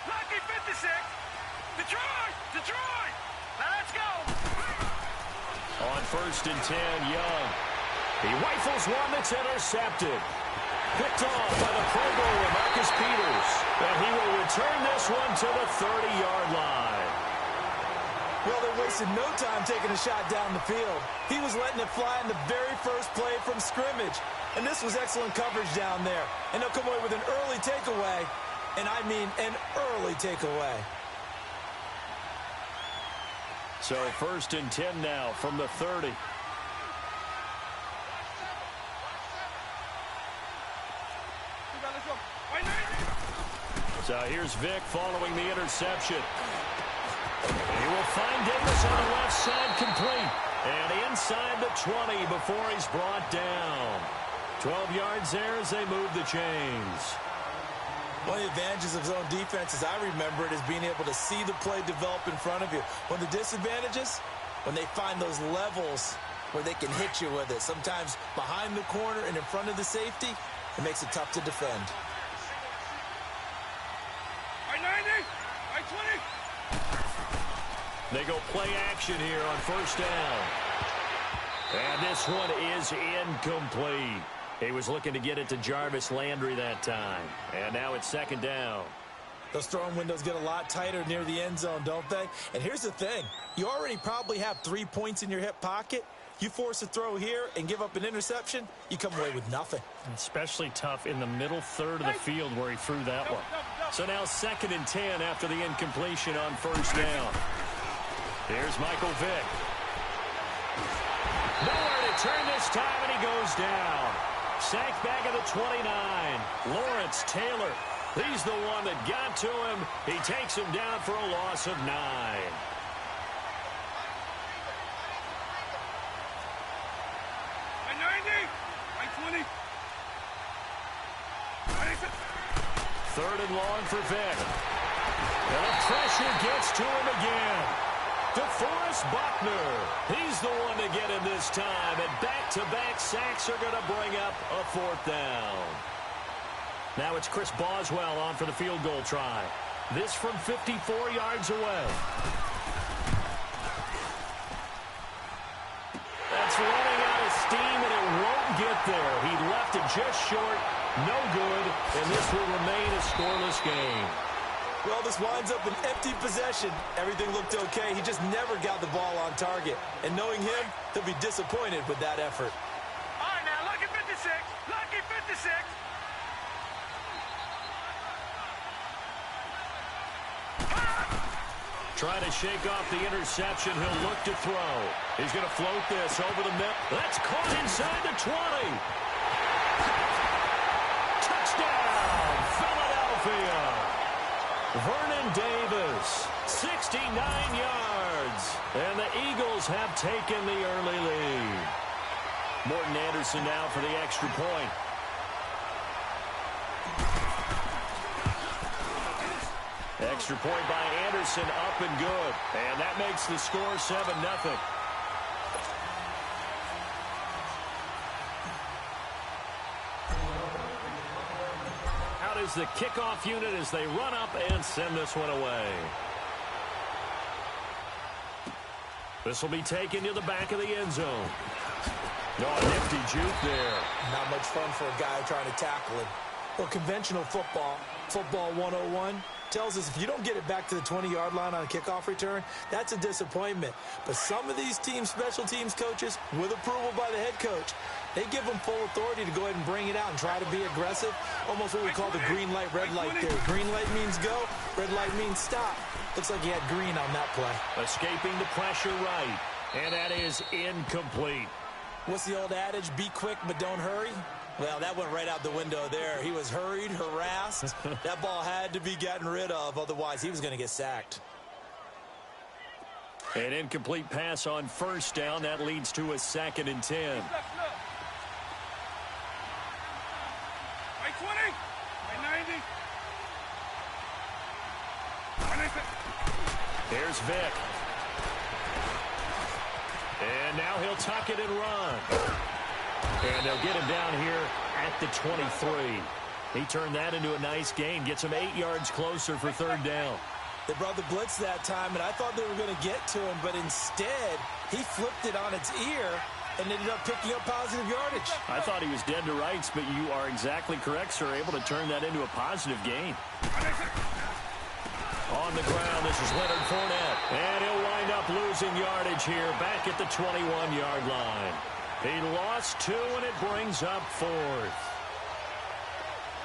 Lucky 56. Detroit. Now let's go. On 1st and 10, Young. He rifles one that's intercepted. Picked off by the Pro Bowler, Marcus Peters. And he will return this one to the 30-yard line. Well, they wasted no time taking a shot down the field. He was letting it fly in the very first play from scrimmage. And this was excellent coverage down there. And they'll come away with an early takeaway. And I mean an early takeaway. So 1st and 10 now from the 30. So here's Vick following the interception. He will find Davis on the left side complete. And inside the 20 before he's brought down. 12 yards there as they move the chains. One of the advantages of zone defense, as I remember it, is being able to see the play develop in front of you. One of the disadvantages, when they find those levels where they can hit you with it. Sometimes behind the corner and in front of the safety, it makes it tough to defend. I-90, I-20. They go play action here on 1st down. And this one is incomplete. He was looking to get it to Jarvis Landry that time. And now it's 2nd down. Those throwing windows get a lot tighter near the end zone, don't they? And here's the thing. You already probably have 3 points in your hip pocket. You force a throw here and give up an interception, you come away with nothing. Especially tough in the middle third of the field where he threw that one. So now 2nd and 10 after the incompletion on 1st down. Here's Michael Vick. Nowhere to turn this time, and he goes down. Sacked back at the 29. Lawrence Taylor. He's the one that got to him. He takes him down for a loss of 9. I-90, I-20. 3rd and long for Vick. And the pressure gets to him again. DeForest Buckner. He's the one to get him this time. And back-to-back sacks are going to bring up a 4th down. Now it's Chris Boswell on for the field goal try. This from 54 yards away. That's running out of steam, and it won't get there. He left it just short. No good, and this will remain a scoreless game. Well, this winds up an empty possession. Everything looked okay. He just never got the ball on target. And knowing him, he'll be disappointed with that effort. All right, now, lucky 56. Lucky 56. Trying to shake off the interception. He'll look to throw. He's going to float this over the middle. That's caught inside the 20. Touchdown, Philadelphia. Vernon Davis, 69 yards. And the Eagles have taken the early lead. Morton Anderson now for the extra point. Extra point by Anderson, up and good. And that makes the score 7-0. Out is the kickoff unit as they run up and send this one away. This will be taken to the back of the end zone. Oh, nifty juke there. Not much fun for a guy trying to tackle him. Well, conventional football 101, tells us if you don't get it back to the 20-yard line on a kickoff return, that's a disappointment. But some of these teams, special teams coaches, with approval by the head coach, they give them full authority to go ahead and bring it out and try to be aggressive. Almost what we call the green light, red light theory. Green light means go, red light means stop. Looks like he had green on that play. Escaping the pressure right, and that is incomplete. What's the old adage? Be quick, but don't hurry. Well, that went right out the window there. He was hurried, harassed. That ball had to be gotten rid of, otherwise he was going to get sacked. An incomplete pass on first down. That leads to a 2nd and 10. Right 20, right 90. Here's Vic. And now he'll tuck it and run. And they'll get him down here at the 23. He turned that into a nice gain. Gets him 8 yards closer for 3rd down. They brought the blitz that time, and I thought they were going to get to him, but instead, he flipped it on its ear and ended up picking up positive yardage. I thought he was dead to rights, but you are exactly correct, sir. Able to turn that into a positive gain. On the ground, this is Leonard Fournette. And he'll wind up losing yardage here back at the 21-yard line. He lost 2, and it brings up 4th.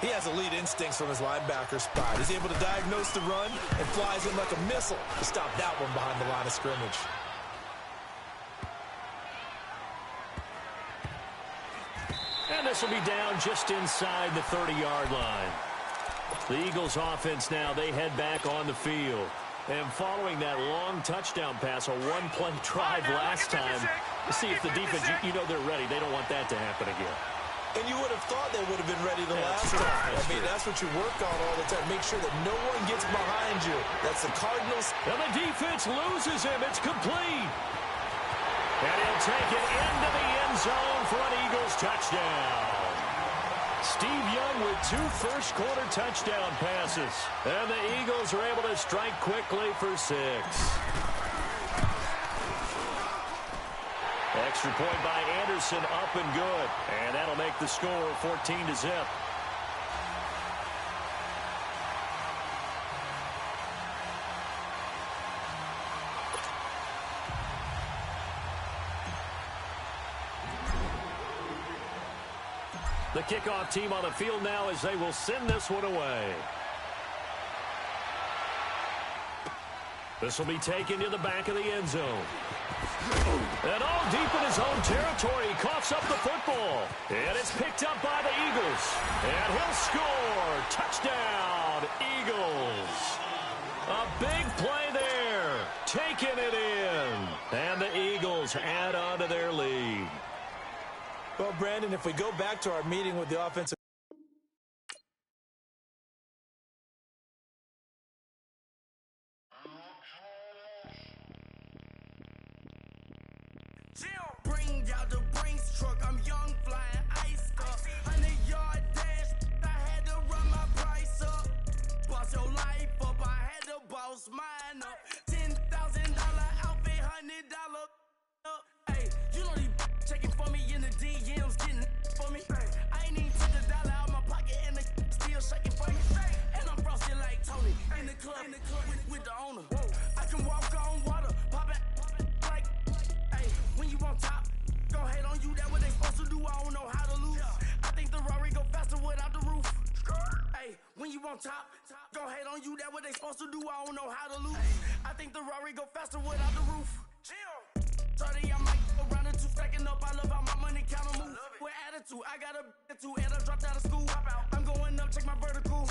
He has elite instincts from his linebacker spot. He's able to diagnose the run and flies in like a missile to stop that one behind the line of scrimmage. And this will be down just inside the 30-yard line. The Eagles offense now, they head back on the field. And following that long touchdown pass, a one-play drive last time, to see if the defense, you know they're ready. They don't want that to happen again. And you would have thought they would have been ready the last time. I mean, that's what you work on all the time. Make sure that no one gets behind you. That's the Cardinals. And the defense loses him. It's complete. And he'll take it into the end zone for an Eagles touchdown. Steve Young with 2 first-quarter touchdown passes. And the Eagles are able to strike quickly for 6. Extra point by Anderson, up and good. And that'll make the score 14-0. The kickoff team on the field now as they will send this one away. This will be taken to the back of the end zone. And all deep in his own territory, he coughs up the football. And it's picked up by the Eagles. And he'll score. Touchdown, Eagles. A big play there. Taking it in. And the Eagles add on to their lead. Well, Brandon, if we go back to our meeting with the offensive bring out the Brinks truck, I'm young, flying ice up. 100-yard dash, I had to run my price up. Boss your life up, I had to boss mine up. $10,000 outfit, $100 up. Hey, you know these checking for me in the DMs, getting for me. I ain't even took the dollar out my pocket and the still shaking for me. And I'm frosted like Tony in the club with the owner. I can walk on water, pop it like, hey, when you on top, go hate on you, that what they supposed to do, I don't know how to lose. I think the Rari go faster without the roof. Hey, when you on top, go hate on you, that what they supposed to do, I don't know how to lose. I think the Rari go faster without the roof. 30, I'm like around the 2 stacking up, I love how my money count on move. With attitude, I got a attitude, and I dropped out of school. I'm going up, check my vertical.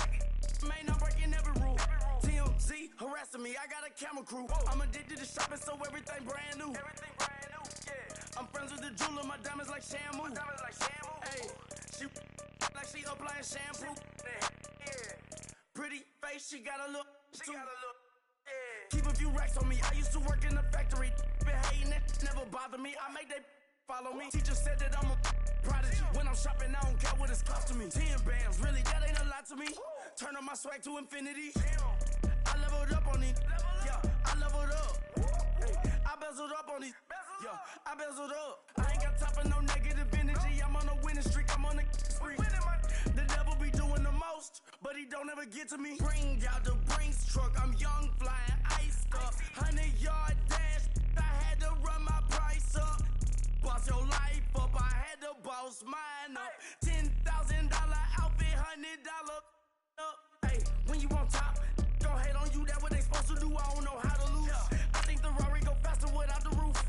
Man, I'm breaking every rule. TMZ harassing me, I got a camera crew. I'm addicted to shopping, so everything brand new. I'm friends with the jeweler, my diamonds like shampoo. Hey, she like she applying shampoo. Pretty face, she got a look. Keep a few racks on me. I used to work in the factory. Been hating it, never bother me. I make they follow me. Teacher said that I'm a prodigy. When I'm shopping, I don't care what it's costing me. 10 bands, really, that ain't a lot to me. Turn on my swag to infinity. I leveled up on these. Yeah, I leveled up. Hey, I bezeled up on these. Yeah, I bezeled up. I ain't got time for no negative energy. I'm on a winning streak. I'm on a spree. The devil be doing the most, but he don't ever get to me. Bring out the Brinks truck. I'm young, flying ice up. 100-yard dash. I had to run my price up. Boss your life up. I had to boss mine up. $10,000 outfit, $100 up. Hey, when you on top, go hate on you. That what they supposed to do. I don't know how to lose. I think the Rari go faster without the roof.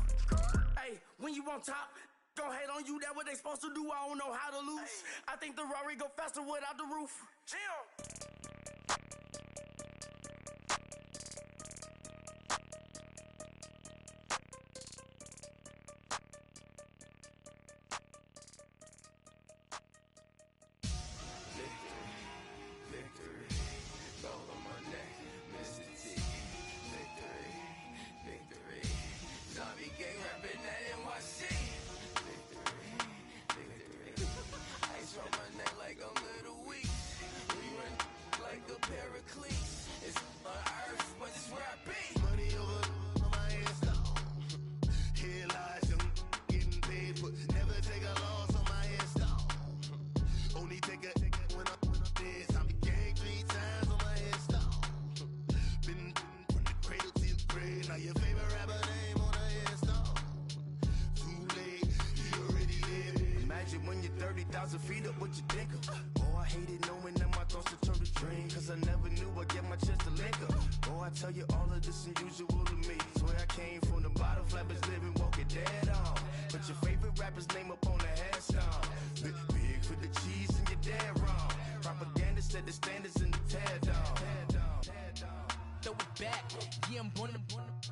Hey, when you on top, Gon' hate on you, that what they supposed to do, I don't know how to lose. I think the Rari go faster without the roof. Victory, gold on my neck, Mr. T. Victory, zombie gang rapping that NYC. Victory, ice on my neck like a little weak. We run like a paraclete. It's on earth, but it's where I be. Money over on my head stone. Here lies young getting paid for. Never take a loss on my head stone. Only take a when I'm dead. Zombie gang 3 times on my head stone. Been from the cradle to the grave. Now your favorite rapper name on a headstone. Too late, he already dead. Imagine when you're 30,000 feet up, what you think of? Oh, I hated knowing that my thoughts would turn to dream. Cause I never knew I'd get my chance to link up. Oh, I tell you all of this unusual to me. Swear I came from the bottom, flappers living, walking dead on. Put your favorite rapper's name up on the headstone. Big for the cheese and you're dead wrong. Propaganda set the standards in the tear down. Throw it back, yeah, I'm born to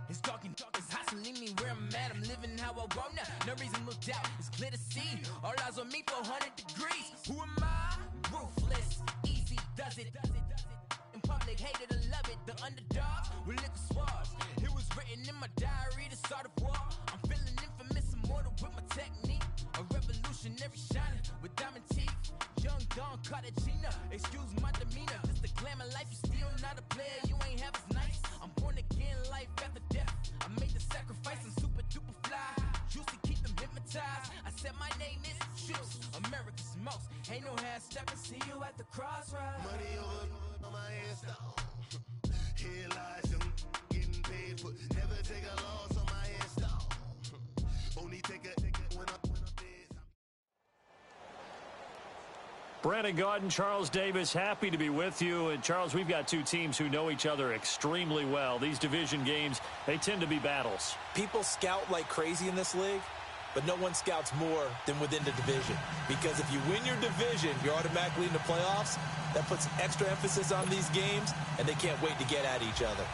it's talking, it's hustling me where I'm at. I'm living how I want now. No reason looked out, it's clear to see. All eyes on me for 100 degrees. Who am I? Ruthless, easy does it. In public, hated or love it. The underdogs with liquor swabs. It was written in my diary to start a war. I'm feeling infamous, immortal with my technique. A revolutionary shining with diamond teeth. Young Don Cartagena, excuse my demeanor. This the glamour life, you still not a player. You ain't half as nice. I'm born again, life after death. I made the sacrifice, I'm super duper fly. Used to keep them hypnotized. I said my name is Juice, America's most. Ain't no half stepping, see you at the crossroads. Money over on my head stone. Here lies young getting paid for. Never take a loss on my head stone. Only take a when I'm dead. Brandon Gaudin, Charles Davis, happy to be with you. And Charles, we've got two teams who know each other extremely well. These division games, they tend to be battles. People scout like crazy in this league, but no one scouts more than within the division. Because if you win your division, you're automatically in the playoffs. That puts extra emphasis on these games, and they can't wait to get at each other.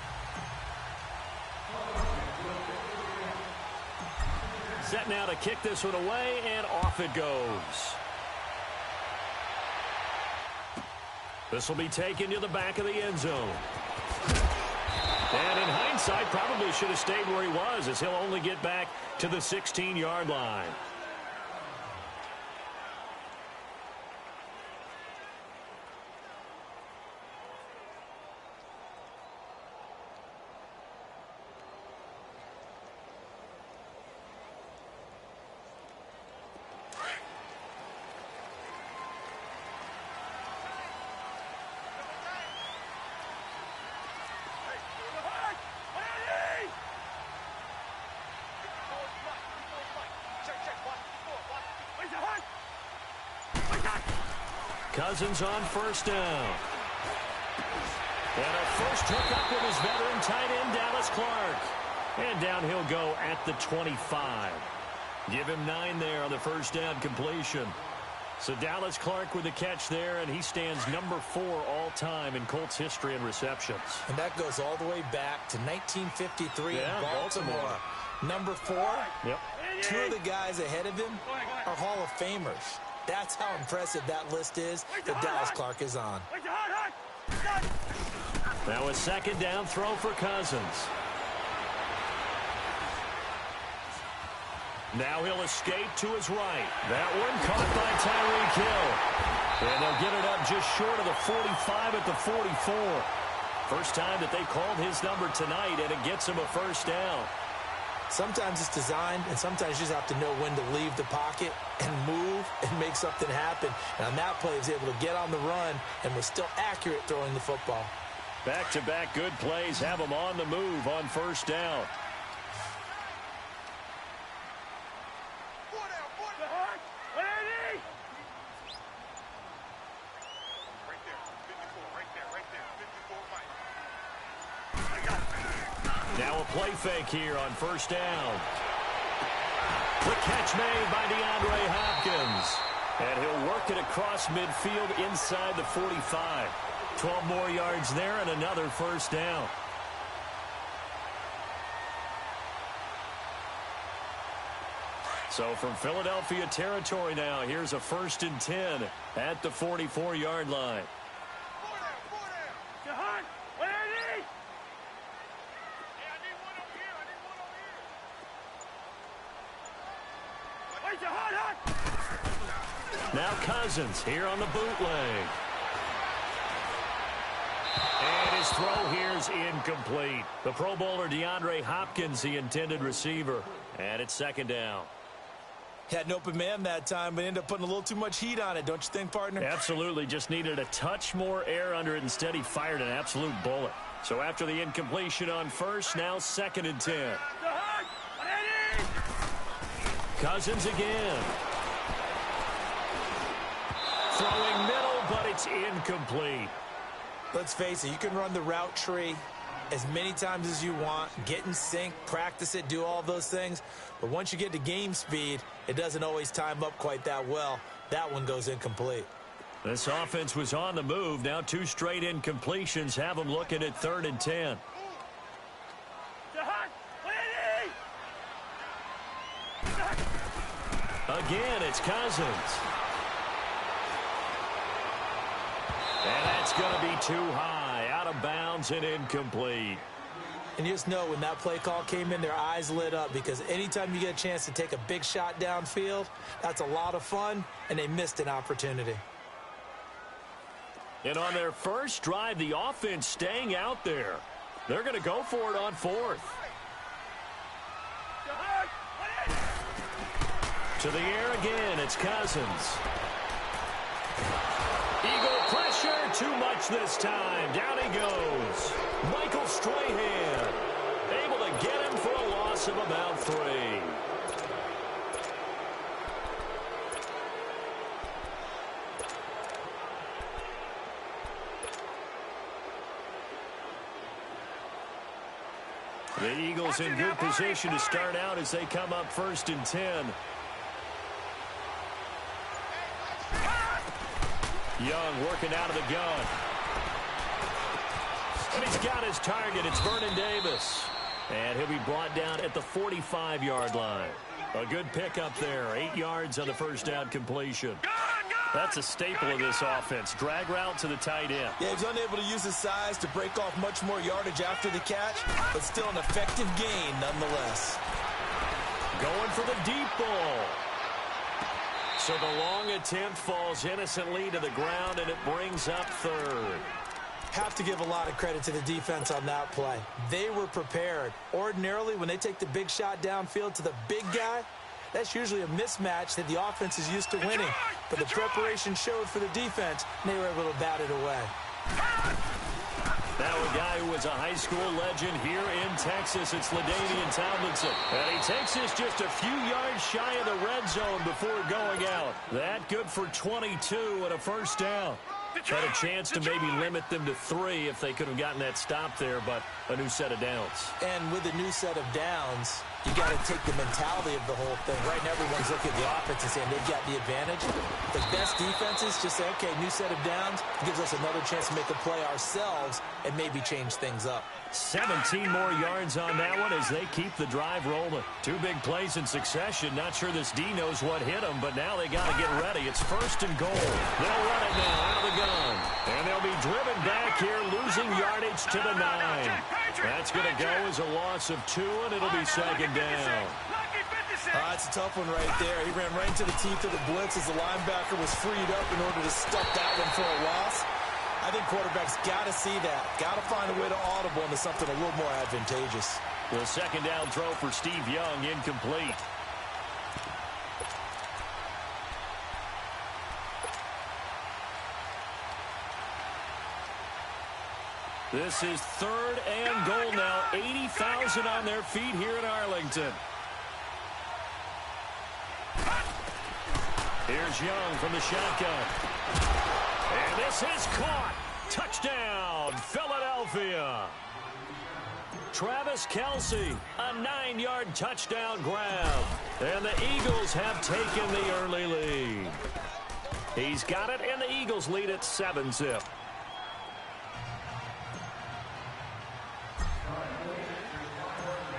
Set now to kick this one away, and off it goes. This will be taken to the back of the end zone. And in hindsight, probably should have stayed where he was, as he'll only get back to the 16-yard line. Cousins on first down. And a first hookup with his veteran tight end, Dallas Clark. And down he'll go at the 25. Give him 9 there on the first down completion. So Dallas Clark with the catch there, and he stands number 4 all-time in Colts history in receptions. And that goes all the way back to 1953 in Baltimore. Number 4, yep. 2 of the guys ahead of him are Hall of Famers. That's how impressive that list is that Dallas Clark is on. Now a second down throw for Cousins. Now he'll escape to his right. That one caught by Tyreek Hill. And they'll get it up just short of the 45 at the 44. First time that they called his number tonight, and it gets him a first down. Sometimes it's designed, and sometimes you just have to know when to leave the pocket and move and make something happen. And on that play, he was able to get on the run and was still accurate throwing the football. Back-to-back good plays have him on the move on first down. Now a play fake here on first down. The catch made by DeAndre Hopkins. And he'll work it across midfield inside the 45. 12 more yards there and another first down. So from Philadelphia territory now, here's a 1st and 10 at the 44-yard line. Now Cousins here on the bootleg. And his throw here is incomplete. The Pro Bowler DeAndre Hopkins, the intended receiver. And it's 2nd down. Had an open man that time, but ended up putting a little too much heat on it, don't you think, partner? Absolutely. Just needed a touch more air under it. Instead, he fired an absolute bullet. So after the incompletion on first, now 2nd and 10. Cousins again. Throwing middle, but it's incomplete. Let's face it, you can run the route tree as many times as you want, get in sync, practice it, do all those things. But once you get to game speed, it doesn't always time up quite that well. That one goes incomplete. This offense was on the move. Now 2 straight incompletions have them looking at 3rd and 10. Again, it's Cousins. And that's going to be too high, out of bounds and incomplete. And you just know when that play call came in, their eyes lit up, because anytime you get a chance to take a big shot downfield, that's a lot of fun, and they missed an opportunity. And on their first drive, the offense staying out there. They're going to go for it on 4th. To the air again, it's Cousins. Eagle pressure, too much this time. Down he goes. Michael Strahan able to get him for a loss of about 3. The Eagles in good position to start out as they come up 1st and 10. Young working out of the gun. And he's got his target. It's Vernon Davis. And he'll be brought down at the 45-yard line. A good pickup there. 8 yards on the first down completion. That's a staple of this offense. Drag route to the tight end. Yeah, he's unable to use his size to break off much more yardage after the catch, but still an effective gain nonetheless. Going for the deep ball. So the long attempt falls innocently to the ground, and it brings up 3rd. Have to give a lot of credit to the defense on that play. They were prepared. Ordinarily, when they take the big shot downfield to the big guy, that's usually a mismatch that the offense is used to winning. But the preparation showed for the defense, and they were able to bat it away. Now a guy who was a high school legend here in Texas, it's LaDainian Tomlinson. And he takes this just a few yards shy of the red zone before going out. That good for 22 and a first down. Had a chance to maybe limit them to 3 if they could have gotten that stop there, but a new set of downs. And with a new set of downs, you got to take the mentality of the whole thing. Right now, everyone's looking at the offense and saying they've got the advantage. The best defenses just say, okay, new set of downs gives us another chance to make a play ourselves and maybe change things up. 17 more yards on that one as they keep the drive rolling. 2 big plays in succession. Not sure this D knows what hit them, but now they got to get ready. It's 1st and goal. They'll run it now out of the gun. And they'll be driven back here, losing yardage to the 9. That's going to go as a loss of 2, and it'll be 2nd down. That's a tough one right there. He ran right into the teeth of the blitz as the linebacker was freed up in order to stuff that one for a loss. I think quarterbacks got to see that. Got to find a way to audible into something a little more advantageous. The 2nd down throw for Steve Young, incomplete. This is 3rd and goal now. 80,000 on their feet here in Arlington. Here's Young from the shotgun. And this is caught. Touchdown, Philadelphia. Travis Kelce, a 9-yard touchdown grab. And the Eagles have taken the early lead. He's got it, and the Eagles lead at 7-zip.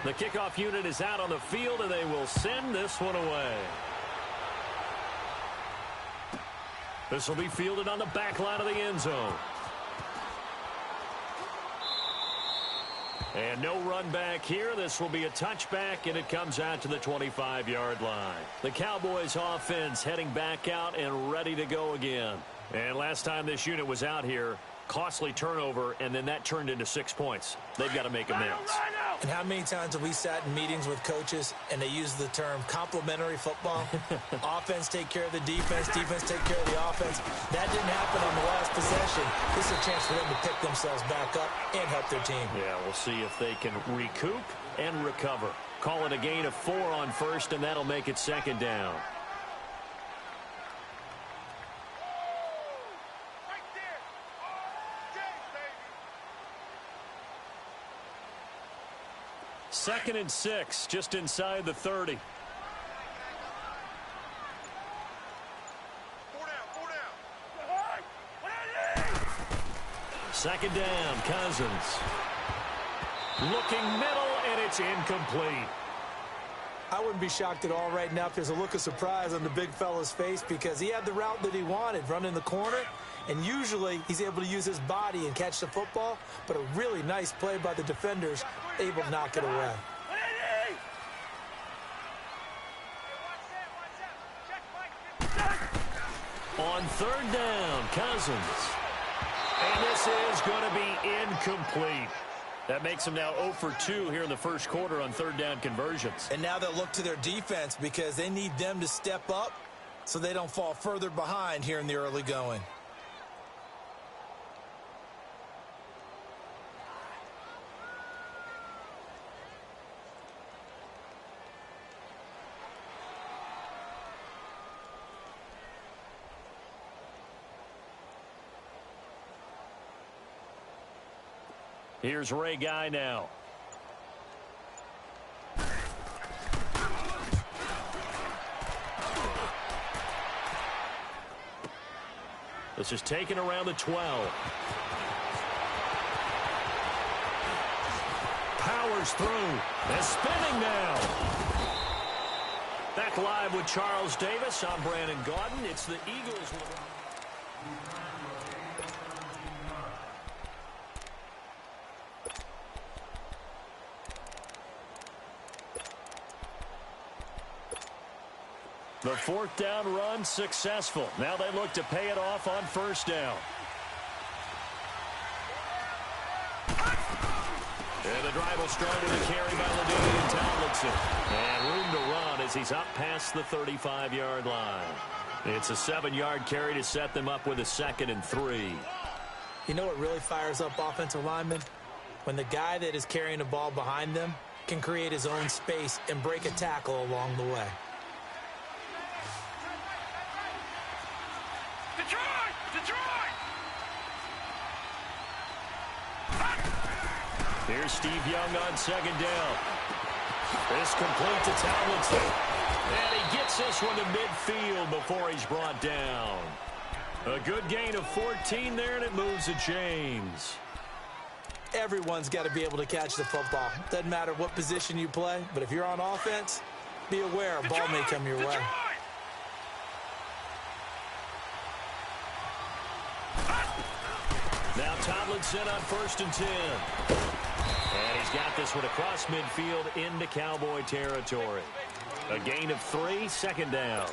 The kickoff unit is out on the field, and they will send this one away. This will be fielded on the back line of the end zone. And no run back here. This will be a touchback, and it comes out to the 25-yard line. The Cowboys offense heading back out and ready to go again. And last time this unit was out here, costly turnover, and then that turned into 6 points. They've got to make amends. And how many times have we sat in meetings with coaches and they use the term complementary football? Offense take care of the defense, defense take care of the offense. That didn't happen on the last possession. This is a chance for them to pick themselves back up and help their team. Yeah, we'll see if they can recoup and recover. Call it a gain of 4 on first, and that'll make it second down. Second and 6, just inside the 30. Second down, Cousins. Looking middle, and it's incomplete. I wouldn't be shocked at all right now if there's a look of surprise on the big fella's face, because he had the route that he wanted, running the corner, and usually he's able to use his body and catch the football, but a really nice play by the defenders, able to knock it away. On third down, Cousins. And this is going to be incomplete. That makes them now 0 for 2 here in the first quarter on third down conversions. And now they'll look to their defense because they need them to step up so they don't fall further behind here in the early going. Here's Ray Guy now. This is taken around the 12. Powers through. And spinning now. Back live with Charles Davis. I'm Brandon Gaudin. It's the Eagles. The fourth down run successful. Now they look to pay it off on first down. And the drive will start with a carry by LaDainian Tomlinson. And room to run as he's up past the 35-yard line. It's a 7-yard carry to set them up with a 2nd and 3. You know what really fires up offensive linemen? When the guy that is carrying the ball behind them can create his own space and break a tackle along the way. Here's Steve Young on second down. This complete to Tomlinson. And he gets this one to midfield before he's brought down. A good gain of 14 there, and it moves the chains. Everyone's got to be able to catch the football. Doesn't matter what position you play, but if you're on offense, be aware a ball may come your way. Now Tomlinson on 1st and 10. And he's got this one across midfield into Cowboy territory. A gain of 3, second down.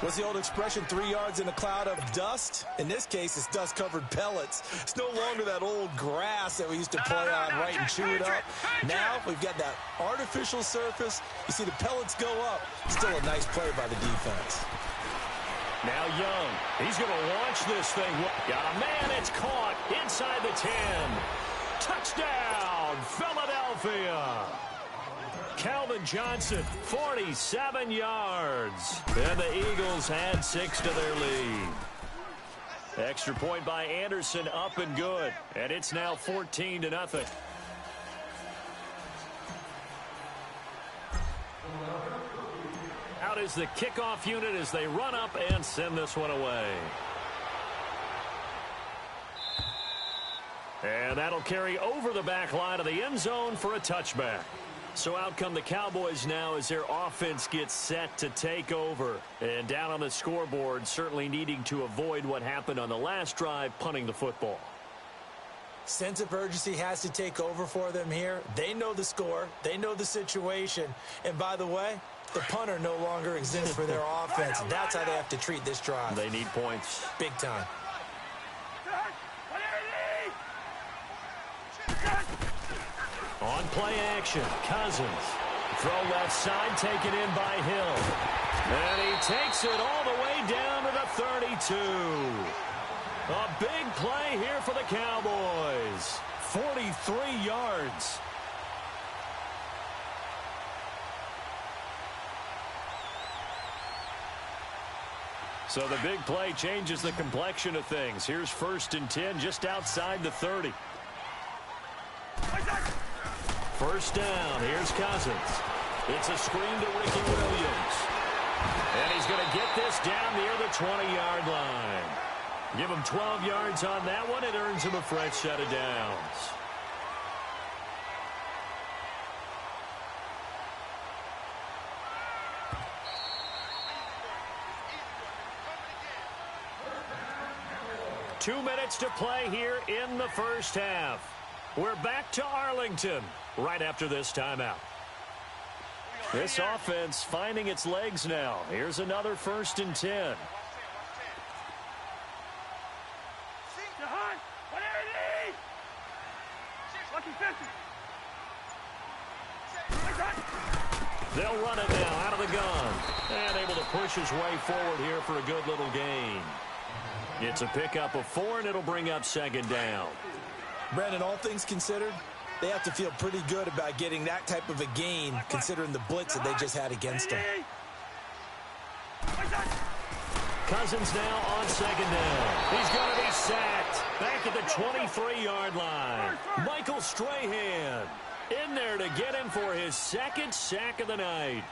What's the old expression, 3 yards in a cloud of dust? In this case, it's dust-covered pellets. It's no longer that old grass that we used to play on, right, and chew it up. Now we've got that artificial surface. You see the pellets go up. Still a nice play by the defense. Now Young, he's going to launch this thing. Got a man, it's caught inside the 10. Touchdown, Philadelphia. Calvin Johnson, 47 yards. And the Eagles add 6 to their lead. Extra point by Anderson, up and good. And it's now 14-0. is the kickoff unit as they run up and send this one away. And that'll carry over the back line of the end zone for a touchback. So out come the Cowboys now as their offense gets set to take over. And down on the scoreboard, certainly needing to avoid what happened on the last drive, punting the football. Sense of urgency has to take over for them here. They know the score. They know the situation. And by the way, the punter no longer exists for their offense. That's how they have to treat this drive. They need points. Big time. On play action, Cousins. Throw left side, taken in by Hill. And he takes it all the way down to the 32. A big play here for the Cowboys. 43 yards. So the big play changes the complexion of things. Here's 1st and 10 just outside the 30. First down, here's Cousins. It's a screen to Ricky Williams. And he's going to get this down near the 20-yard line. Give him 12 yards on that one. It earns him a fresh set of downs. Two minutes to play here in the first half. We're back to Arlington right after this timeout. This offense finding its legs now. Here's another 1st and 10. They'll run it now out of the gun. And able to push his way forward here for a good little gain. It's a pickup of 4, and it'll bring up 2nd down. Brandon, all things considered, they have to feel pretty good about getting that type of a gain, considering the blitz that they just had against them. Cousins now on 2nd down. He's going to be sacked back at the 23-yard line. Michael Strahan in there to get him for his 2nd sack of the night.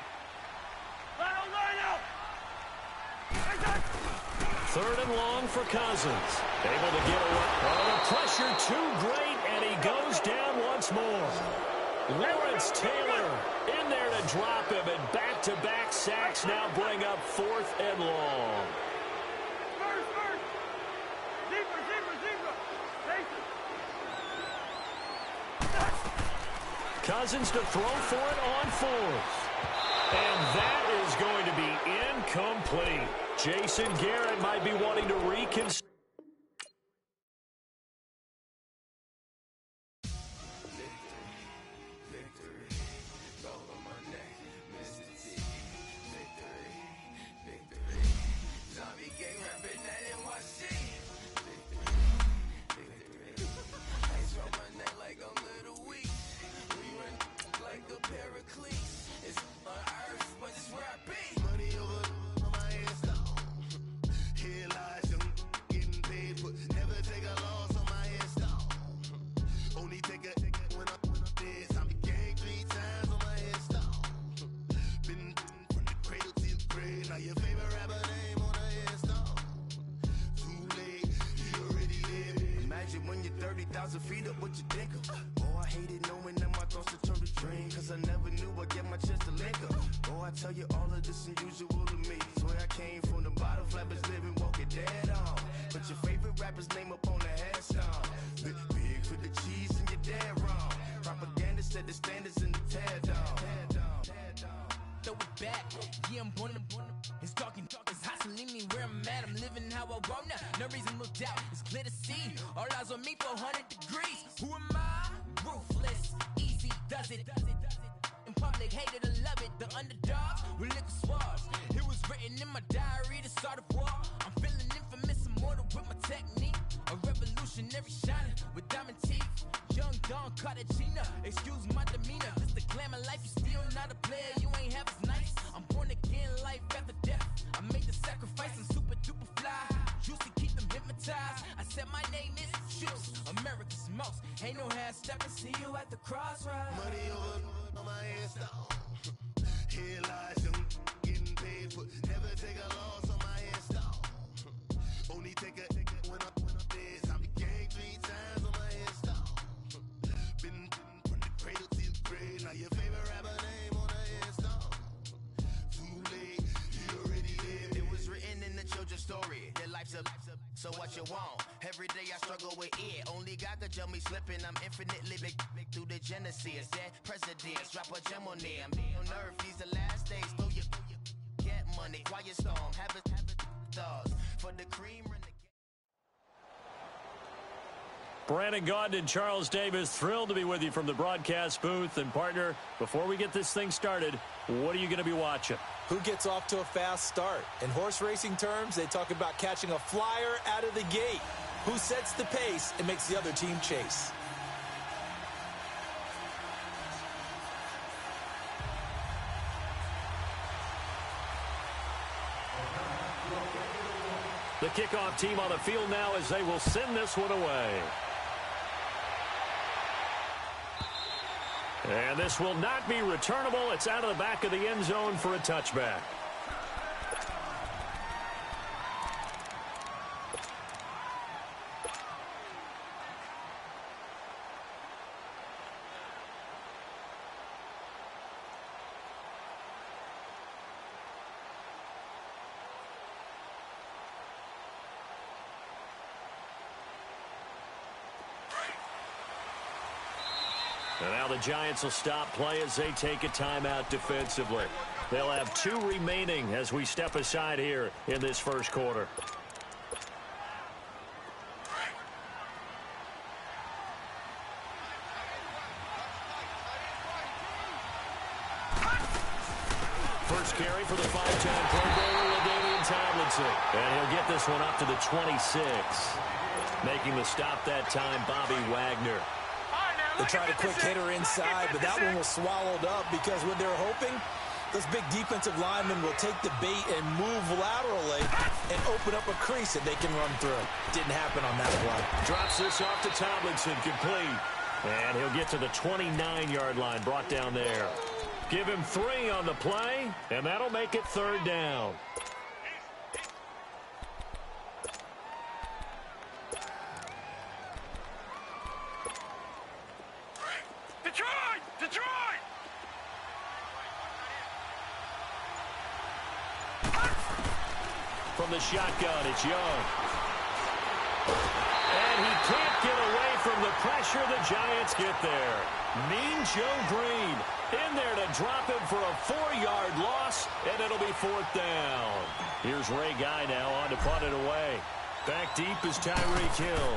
3rd and long for Cousins. Able to get away. Oh, the pressure too great, and he goes down once more. Lawrence Taylor in there to drop him, and back-to-back sacks now bring up 4th and long. Cousins to throw for it on 4th. And that is going to be incomplete. Jason Garrett might be wanting to reconsider. Money over on my head, stop. Here lies young, getting paid for. Never take a loss on my install. Only take a when I'm dead. I be gang 3 times on my install. Been from the cradle to the grave. Now your favorite rapper name on the install. Too late, he already dead. It was written in the children's story. Their life's a so what you want? Every day I struggle with it. Only God could tell me slipping. I'm infinitely big through the genesis. Dead presidents, drop a gem on them. On earth, these the last days. Throw your get money, quiet storm. Have a thoughts for the cream. Brandon Gaudin and Charles Davis, thrilled to be with you from the broadcast booth. And partner, before we get this thing started, what are you going to be watching? Who gets off to a fast start? In horse racing terms, they talk about catching a flyer out of the gate. Who sets the pace and makes the other team chase? The kickoff team on the field now as they will send this one away. And this will not be returnable. It's out of the back of the end zone for a touchback. And now the Giants will stop play as they take a timeout defensively. They'll have 2 remaining as we step aside here in this first quarter. First carry for the 5-time Pro Bowler, LaDainian Tomlinson. And he'll get this one up to the 26. Making the stop that time, Bobby Wagner. They tried a quick hitter inside, but that one was swallowed up because what they're hoping, those big defensive linemen will take the bait and move laterally and open up a crease that they can run through. Didn't happen on that play. Drops this off to Tomlinson, complete. And he'll get to the 29-yard line, brought down there. Give him 3 on the play, and that'll make it 3rd down. Detroit! From the shotgun, it's Young. And he can't get away from the pressure. The Giants get there. Mean Joe Green in there to drop him for a 4-yard loss, and it'll be 4th down. Here's Ray Guy now on to punt it away. Back deep is Tyreek Hill.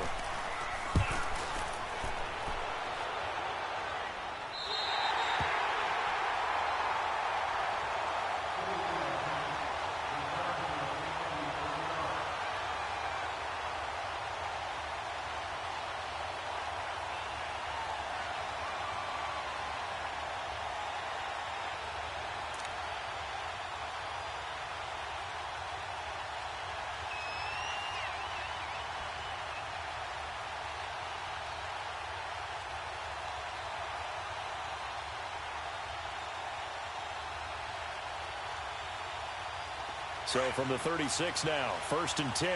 So from the 36 now, 1st and 10.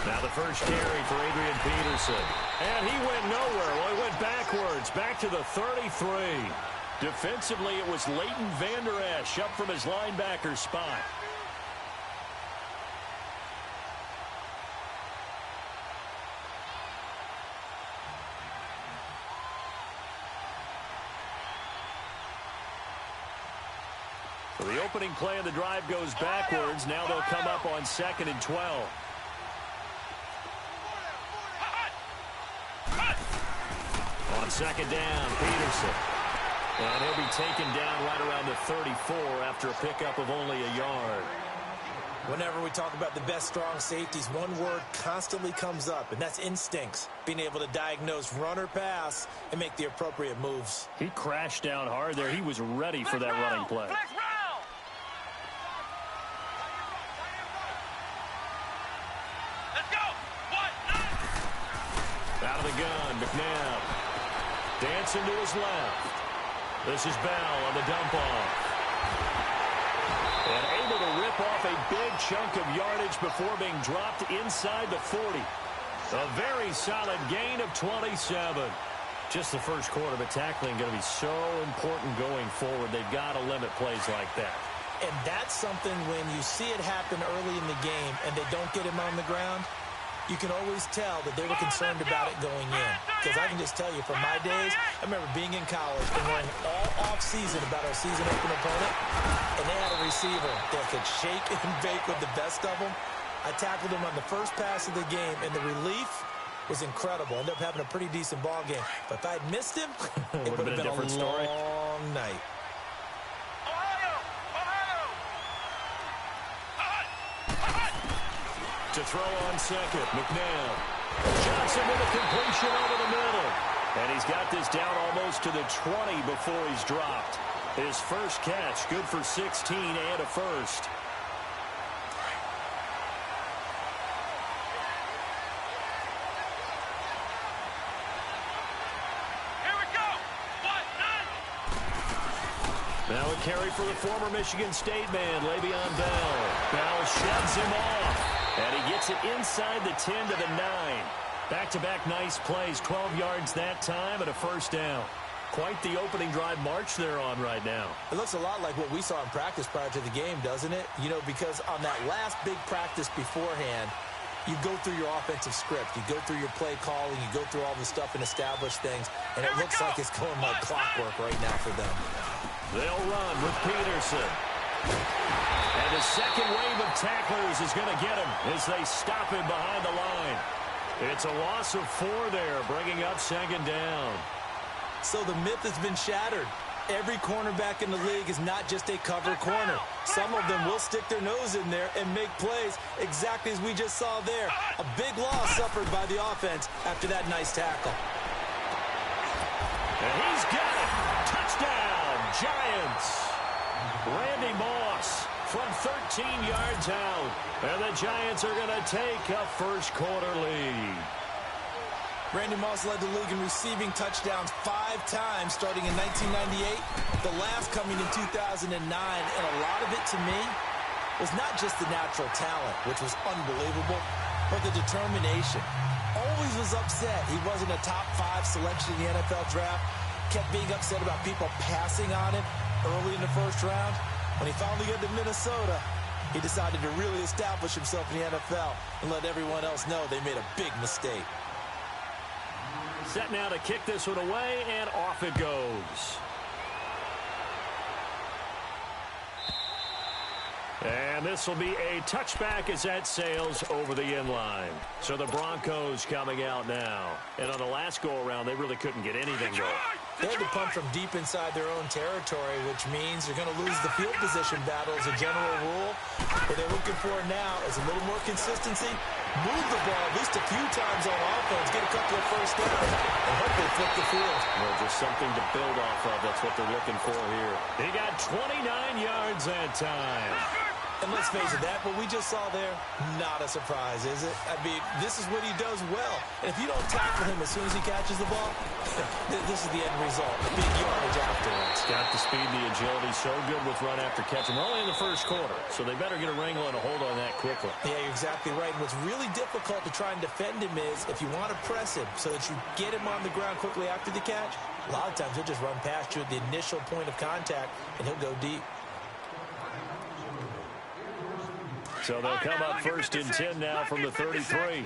Now the first carry for Adrian Peterson. And he went nowhere. Well, he went backwards, back to the 33. Defensively, it was Leighton Vander Esch up from his linebacker spot. The opening play of the drive goes backwards. Now they'll come up on 2nd and 12. On 2nd down, Peterson. And he'll be taken down right around the 34 after a pickup of only a yard. Whenever we talk about the best strong safeties, one word constantly comes up, and that's instincts. Being able to diagnose run or pass and make the appropriate moves. He crashed down hard there. He was ready for that running play. Out of the gun, McNabb. Dancing to his left. This is Bell on the dump off. And able to rip off a big chunk of yardage before being dropped inside the 40. A very solid gain of 27. Just the first quarter, but tackling going to be so important going forward. They've got to limit plays like that. And that's something when you see it happen early in the game and they don't get him on the ground, you can always tell that they were concerned about it going in. Because I can just tell you, from my days, I remember being in college and learning all off-season about our season opener opponent, and they had a receiver that could shake and bake with the best of them. I tackled him on the first pass of the game, and the relief was incredible. Ended up having a pretty decent ball game. But if I had missed him, it would have been a different story. Long night. To throw on second, McNabb. Johnson with a completion over the middle. And he's got this down almost to the 20 before he's dropped. His first catch, good for 16 and a first. Here we go. Now a carry for the former Michigan State man, Le'Veon Bell. Bell sheds him off. And he gets it inside the 10 to the 9. Back-to-back nice plays, 12 yards that time and a first down. Quite the opening drive march they're on right now. It looks a lot like what we saw in practice prior to the game, doesn't it? You know, because on that last big practice beforehand, you go through your offensive script. You go through your play calling. You go through all the stuff and establish things. And it looks like it's going like clockwork right now for them. They'll run with Peterson. And the second wave of tacklers is going to get him as they stop him behind the line. It's a loss of 4 there, bringing up second down. So the myth has been shattered. Every cornerback in the league is not just a cover corner. Some of them will stick their nose in there and make plays exactly as we just saw there. A big loss suffered by the offense after that nice tackle. And he's got it. Touchdown, Giants. Randy Moss from 13 yards out. And the Giants are going to take a first quarter lead. Randy Moss led the league in receiving touchdowns 5 times starting in 1998, the last coming in 2009. And a lot of it, to me, was not just the natural talent, which was unbelievable, but the determination. Always was upset he wasn't a top 5 selection in the NFL draft. Kept being upset about people passing on him early in the first round. When he finally got to Minnesota, he decided to really establish himself in the NFL and let everyone else know they made a big mistake. Set now to kick this one away, and off it goes. And this will be a touchback as that sails over the end line. So the Broncos coming out now. And on the last go-around, they really couldn't get anything going. They had to punt from deep inside their own territory, which means you're going to lose the field position battle as a general rule. What they're looking for now is a little more consistency. Move the ball at least a few times on offense, get a couple of first downs, and hopefully flip the field. Well, just something to build off of. That's what they're looking for here. He got 29 yards that time. And let's face it, that what we just saw there, not a surprise, is it? I mean, this is what he does well. And if you don't tackle him as soon as he catches the ball, this is the end result. Big yardage afterwards. Got the speed, the agility, so good with run after catch. And we're only in the first quarter, so they better get a wrangle and a hold on that quickly. Yeah, you're exactly right. And what's really difficult to try and defend him is if you want to press him so that you get him on the ground quickly after the catch, a lot of times he'll just run past you at the initial point of contact, and he'll go deep. So they'll come up first and 10 now from the 33. Detroit!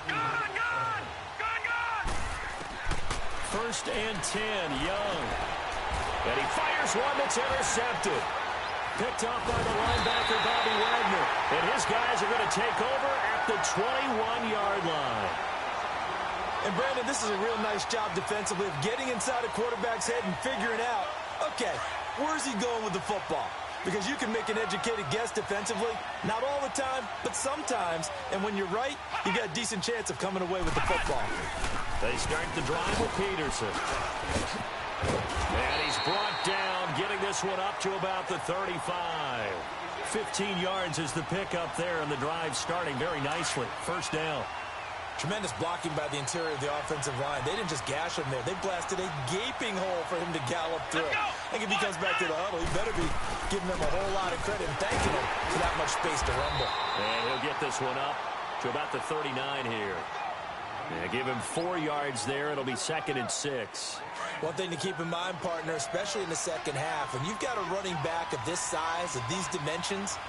Gone! First and 10, Young. And he fires one that's intercepted. Picked off by the linebacker, Bobby Wagner. And his guys are going to take over at the 21-yard line. And Brandon, this is a real nice job defensively of getting inside a quarterback's head and figuring out, okay, where's he going with the football? Because you can make an educated guess defensively. Not all the time, but sometimes. And when you're right, you got a decent chance of coming away with the football. They start the drive with Peterson. And he's brought down, getting this one up to about the 35. 15 yards is the pickup there, and the drive starting very nicely. First down. Tremendous blocking by the interior of the offensive line. They didn't just gash him there. They blasted a gaping hole for him to gallop through. I think if he comes back to the huddle, he better be giving them a whole lot of credit and thanking him for that much space to rumble. And he'll get this one up to about the 39 here. Yeah, give him 4 yards there. It'll be 2nd and 6. One thing to keep in mind, partner, especially in the second half, when you've got a running back of this size, of these dimensions,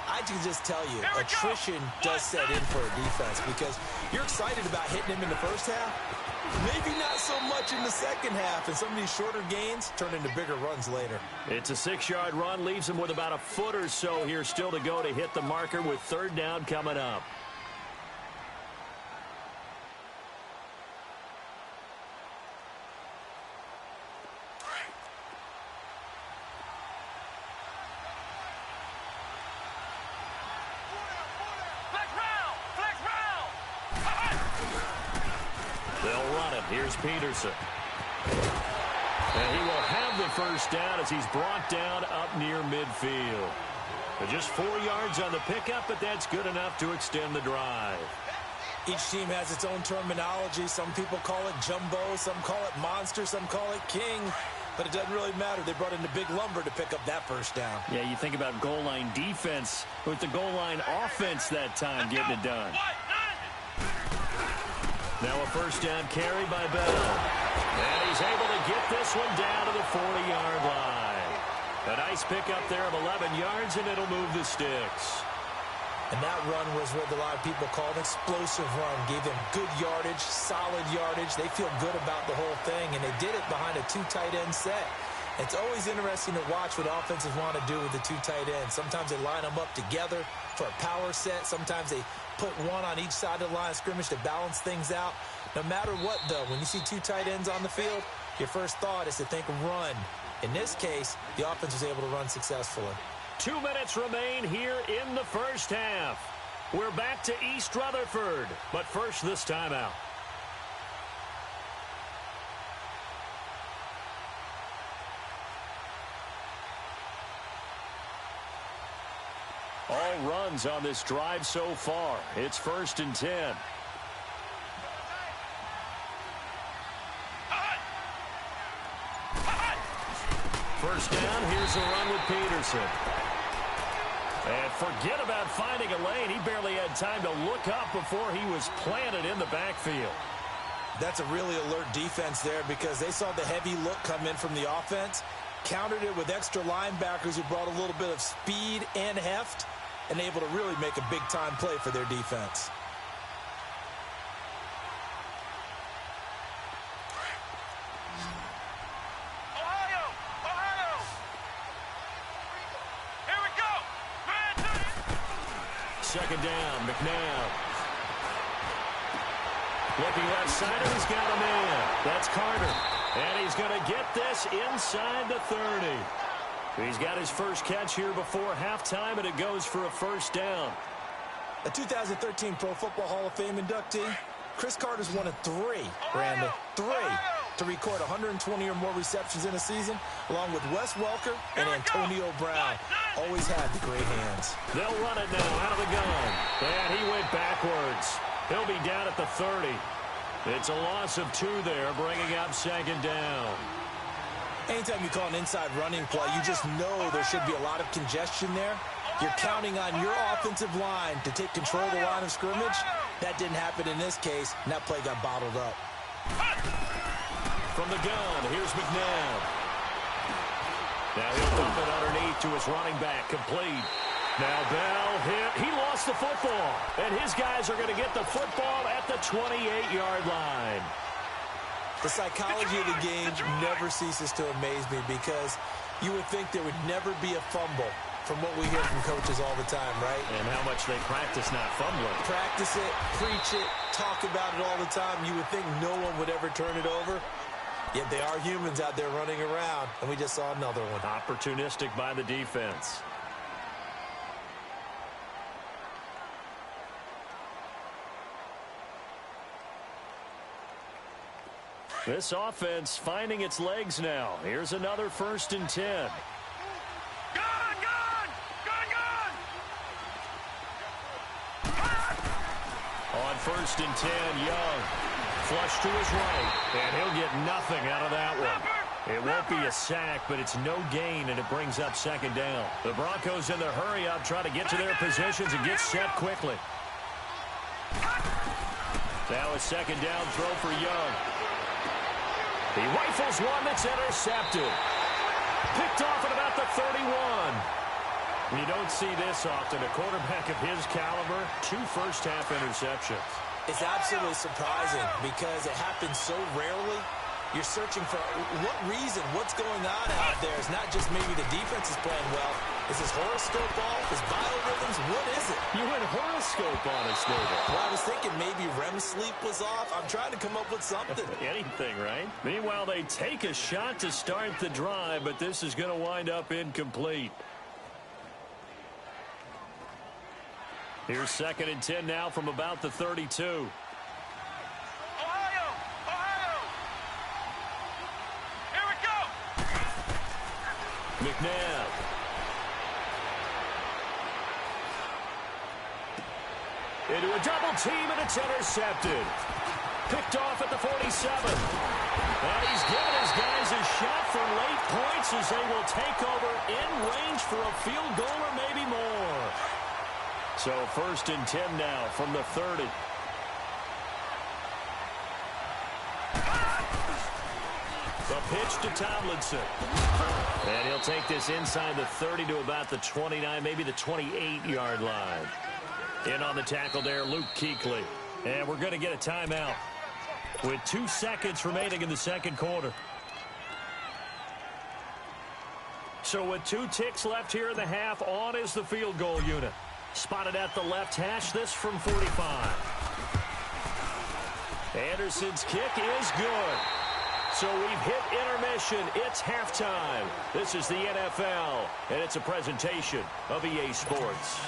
I can just tell you, attrition does set in for a defense because you're excited about hitting him in the first half. Maybe not so much in the second half, and some of these shorter gains turn into bigger runs later. It's a 6-yard run, leaves him with about a foot or so here still to go to hit the marker with 3rd down coming up. Here's Peterson. And he will have the first down as he's brought down up near midfield. But just 4 yards on the pickup, but that's good enough to extend the drive. Each team has its own terminology. Some people call it jumbo, some call it monster, some call it king. But it doesn't really matter. They brought in the big lumber to pick up that first down. Yeah, you think about goal line defense with the goal line offense that time getting it done. Now a first down carry by Bell. And he's able to get this one down to the 40-yard line. A nice pickup there of 11 yards, and it'll move the sticks. And that run was what a lot of people call an explosive run. Gave them good yardage, solid yardage. They feel good about the whole thing, and they did it behind a 2 tight end set. It's always interesting to watch what offenses want to do with the 2 tight ends. Sometimes they line them up together for a power set. Sometimes they put one on each side of the line of scrimmage to balance things out. No matter what, though, when you see 2 tight ends on the field, your first thought is to think run. In this case, the offense was able to run successfully. 2 minutes remain here in the first half. We're back to East Rutherford, but first this timeout. All runs on this drive so far. It's 1st and 10. First down, here's a run with Peterson. And forget about finding a lane. He barely had time to look up before he was planted in the backfield. That's a really alert defense there because they saw the heavy look come in from the offense, countered it with extra linebackers who brought a little bit of speed and heft, and able to really make a big-time play for their defense. Second down, McNabb. Looking left side, and he's got a man. That's Carter. And he's going to get this inside the 30. He's got his first catch here before halftime, and it goes for a first down. A 2013 Pro Football Hall of Fame inductee, Chris Carter's one of 3, Brandon, 3, to record 120 or more receptions in a season, along with Wes Welker and Antonio Brown. Always had the great hands. They'll run it now out of the gun. And he went backwards. He'll be down at the 30. It's a loss of 2 there, bringing up 2nd down. Anytime you call an inside running play, you just know there should be a lot of congestion there. You're counting on your offensive line to take control of the line of scrimmage. That didn't happen in this case, and that play got bottled up. From the gun, here's McNabb. Now he'll dump it underneath to his running back, complete. Now Bell hit. He lost the football, and his guys are going to get the football at the 28-yard line. The psychology of the game never ceases to amaze me because you would think there would never be a fumble from what we hear from coaches all the time, right? And how much they practice not fumbling. Practice it, preach it, talk about it all the time. You would think no one would ever turn it over. Yet they are humans out there running around, and we just saw another one. Opportunistic by the defense. This offense finding its legs now. Here's another 1st and 10. On first and 10, Young. Flush to his right, and he'll get nothing out of that one. It won't be a sack, but it's no gain, and it brings up second down. The Broncos in their hurry-up try to get to their positions and get set quickly. Now a second down throw for Young. He rifles one that's intercepted. Picked off at about the 31. You don't see this often. A quarterback of his caliber, 2 first-half interceptions. It's absolutely surprising because it happens so rarely. You're searching for what reason, what's going on out there. It's not just maybe the defense is playing well. Is this horoscope off? Is biorhythms? What is it? You went horoscope on us, David. Well, I was thinking maybe REM sleep was off. I'm trying to come up with something. Anything, right? Meanwhile, they take a shot to start the drive, but this is going to wind up incomplete. Here's second and 10 now from about the 32. McNabb. Into a double team, and it's intercepted. Picked off at the 47. And he's given his guys a shot for late points as they will take over in range for a field goal or maybe more. So first and 10 now from the 30. The pitch to Tomlinson. And he'll take this inside the 30 to about the 29, maybe the 28-yard line. In on the tackle there, Luke Kuechly. And we're going to get a timeout with 2 seconds remaining in the second quarter. So with 2 ticks left here in the half, on is the field goal unit. Spotted at the left hash, this from 45. Anderson's kick is good. So we've hit intermission. It's halftime. This is the NFL, and it's a presentation of EA Sports.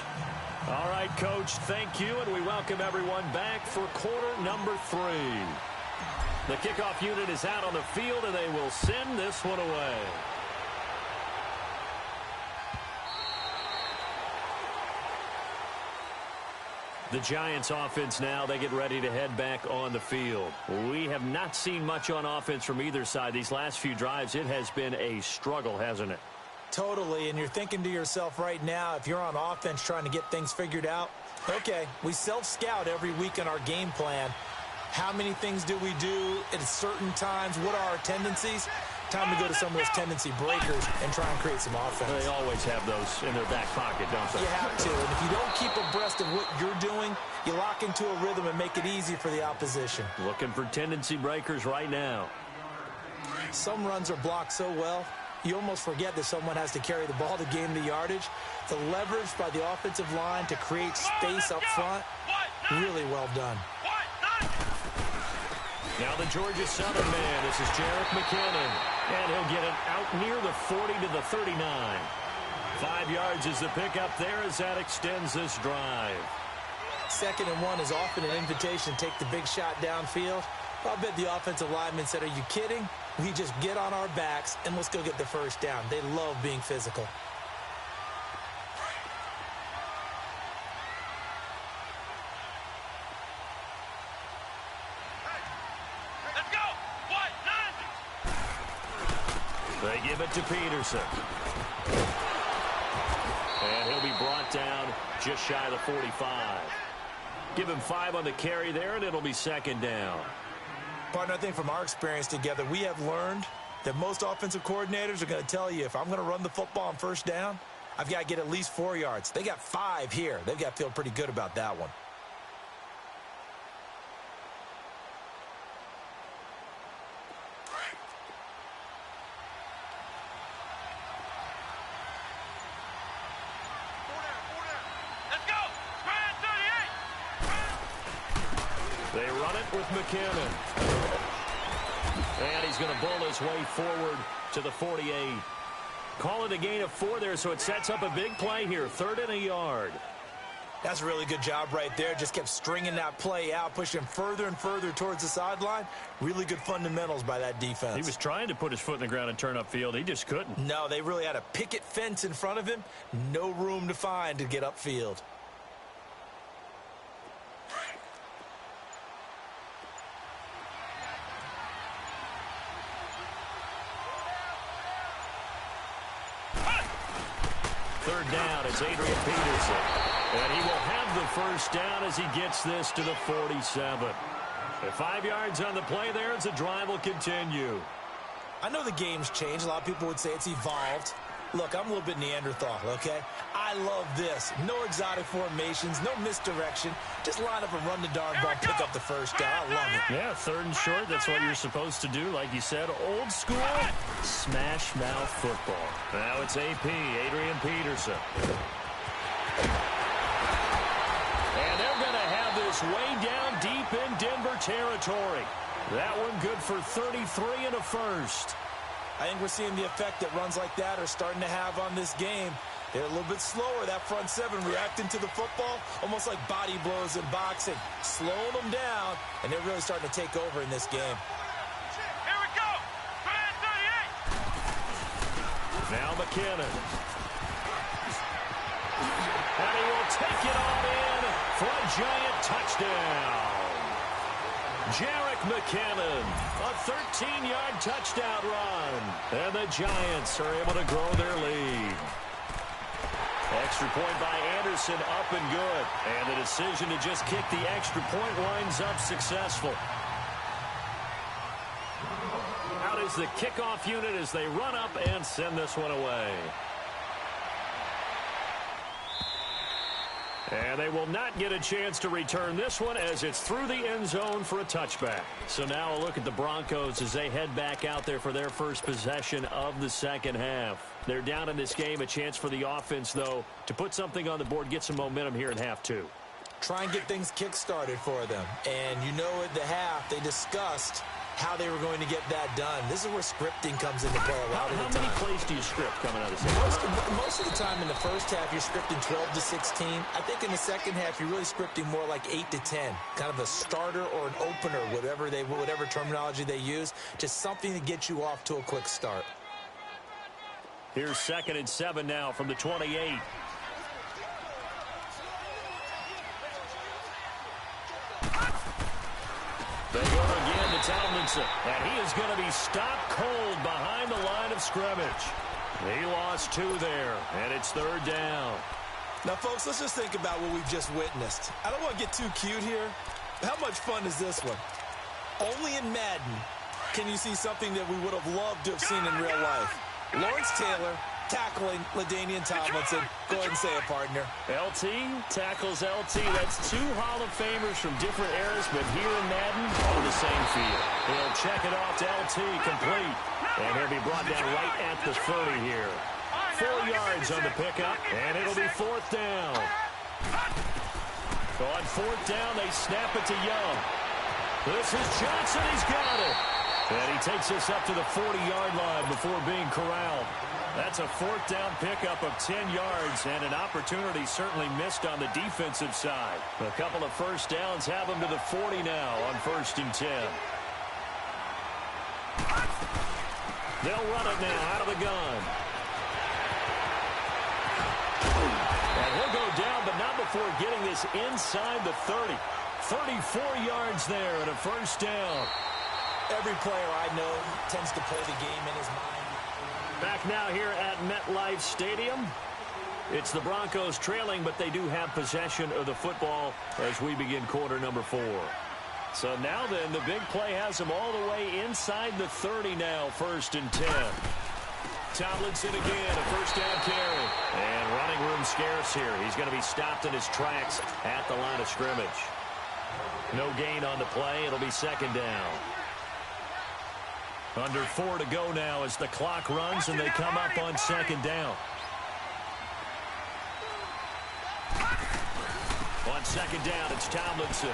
All right, Coach, thank you, and we welcome everyone back for quarter number 3. The kickoff unit is out on the field, and they will send this one away. The Giants offense now, they get ready to head back on the field. We have not seen much on offense from either side. These last few drives, it has been a struggle, hasn't it? Totally, and you're thinking to yourself right now, if you're on offense trying to get things figured out, okay, we self-scout every week in our game plan. How many things do we do at certain times? What are our tendencies? Time to go to some of those tendency breakers and try and create some offense. They always have those in their back pocket, don't they? You have to, and if you don't keep abreast of what you're doing, you lock into a rhythm and make it easy for the opposition. Looking for tendency breakers right now. Some runs are blocked so well, you almost forget that someone has to carry the ball to gain the yardage. The leverage by the offensive line to create space up front, really well done. Now the Georgia Southern man, this is Jerick McKinnon. And he'll get it out near the 40 to the 39. 5 yards is the pickup there as that extends this drive. 2nd and 1 is often an invitation to take the big shot downfield. I'll bet the offensive lineman said, are you kidding? We just get on our backs and let's go get the first down. They love being physical. They give it to Peterson. And he'll be brought down just shy of the 45. Give him 5 on the carry there, and it'll be 2nd down. Partner, I think from our experience together, we have learned that most offensive coordinators are going to tell you, if I'm going to run the football on first down, I've got to get at least 4 yards. They got 5 here. They've got to feel pretty good about that one. They run it with McKinnon. And he's going to bull his way forward to the 48. Call it a gain of 4 there, so it sets up a big play here. 3rd and a yard. That's a really good job right there. Just kept stringing that play out, pushing further and further towards the sideline. Really good fundamentals by that defense. He was trying to put his foot in the ground and turn upfield. He just couldn't. No, they really had a picket fence in front of him. No room to find to get upfield. third down. It's Adrian Peterson. And he will have the first down as he gets this to the 47. At 5 yards on the play there as the drive will continue. I know the game's changed. A lot of people would say it's evolved. Look, I'm a little bit Neanderthal, okay? I love this. No exotic formations, no misdirection. Just line up and run the darn ball, pick up the first down. I love it. Yeah, third and short, that's what you're supposed to do. Like you said, old school, smash mouth football. Now it's AP, Adrian Peterson. And they're going to have this way down deep in Denver territory. That one good for 33 and a first. I think we're seeing the effect that runs like that are starting to have on this game. They're a little bit slower, that front seven, reacting to the football, almost like body blows in boxing. Slowing them down, and they're really starting to take over in this game. Here we go. Command 38. Now McKinnon. And he will take it on in for a giant touchdown. Jerick McKinnon, a 13-yard touchdown run. And the Giants are able to grow their lead. Extra point by Anderson, up and good. And the decision to just kick the extra point winds up successful. Out is the kickoff unit as they run up and send this one away. And they will not get a chance to return this one as it's through the end zone for a touchback. So now a look at the Broncos as they head back out there for their first possession of the second half. They're down in this game. A chance for the offense, though, to put something on the board, get some momentum here in half two. Try and get things kick-started for them. And you know at the half they discussed how they were going to get that done. This is where scripting comes into play a lot of the time. How many plays do you script coming out of this? Most of the time in the first half, you're scripting 12 to 16. I think in the second half, you're really scripting more like 8 to 10. Kind of a starter or an opener, whatever terminology they use. Just something to get you off to a quick start. Here's 2nd and 7 now from the 28. They go again to Tomlinson, and he is going to be stopped cold behind the line of scrimmage. He lost 2 there, and it's 3rd down. Now, folks, let's just think about what we've just witnessed. I don't want to get too cute here. How much fun is this one? Only in Madden can you see something that we would have loved to have seen in real life. Lawrence Taylor tackling LaDainian Tomlinson. Go ahead and say it, partner. LT tackles LT. That's 2 Hall of Famers from different eras, but here in Madden, on the same field. He'll check it off to LT, complete. And he'll be brought down right at the 30 here. 4 yards on the pickup, and it'll be 4th down. So on 4th down, they snap it to Young. This is Johnson. He's got it. And he takes us up to the 40-yard line before being corralled. That's a 4th down pickup of 10 yards, and an opportunity certainly missed on the defensive side. A couple of first downs have them to the 40 now on 1st and 10. They'll run it now out of the gun. And he'll go down, but not before getting this inside the 30. 34 yards there and a 1st down. Every player I know tends to play the game in his mind. Back now here at MetLife Stadium. It's the Broncos trailing, but they do have possession of the football as we begin quarter number 4. So now then, the big play has them all the way inside the 30 now, 1st and 10. Tomlinson again, a 1st down carry. And running room scarce here. He's going to be stopped in his tracks at the line of scrimmage. No gain on the play. It'll be 2nd down. Under 4 to go now as the clock runs and they come up on 2nd down. On 2nd down, it's Tomlinson.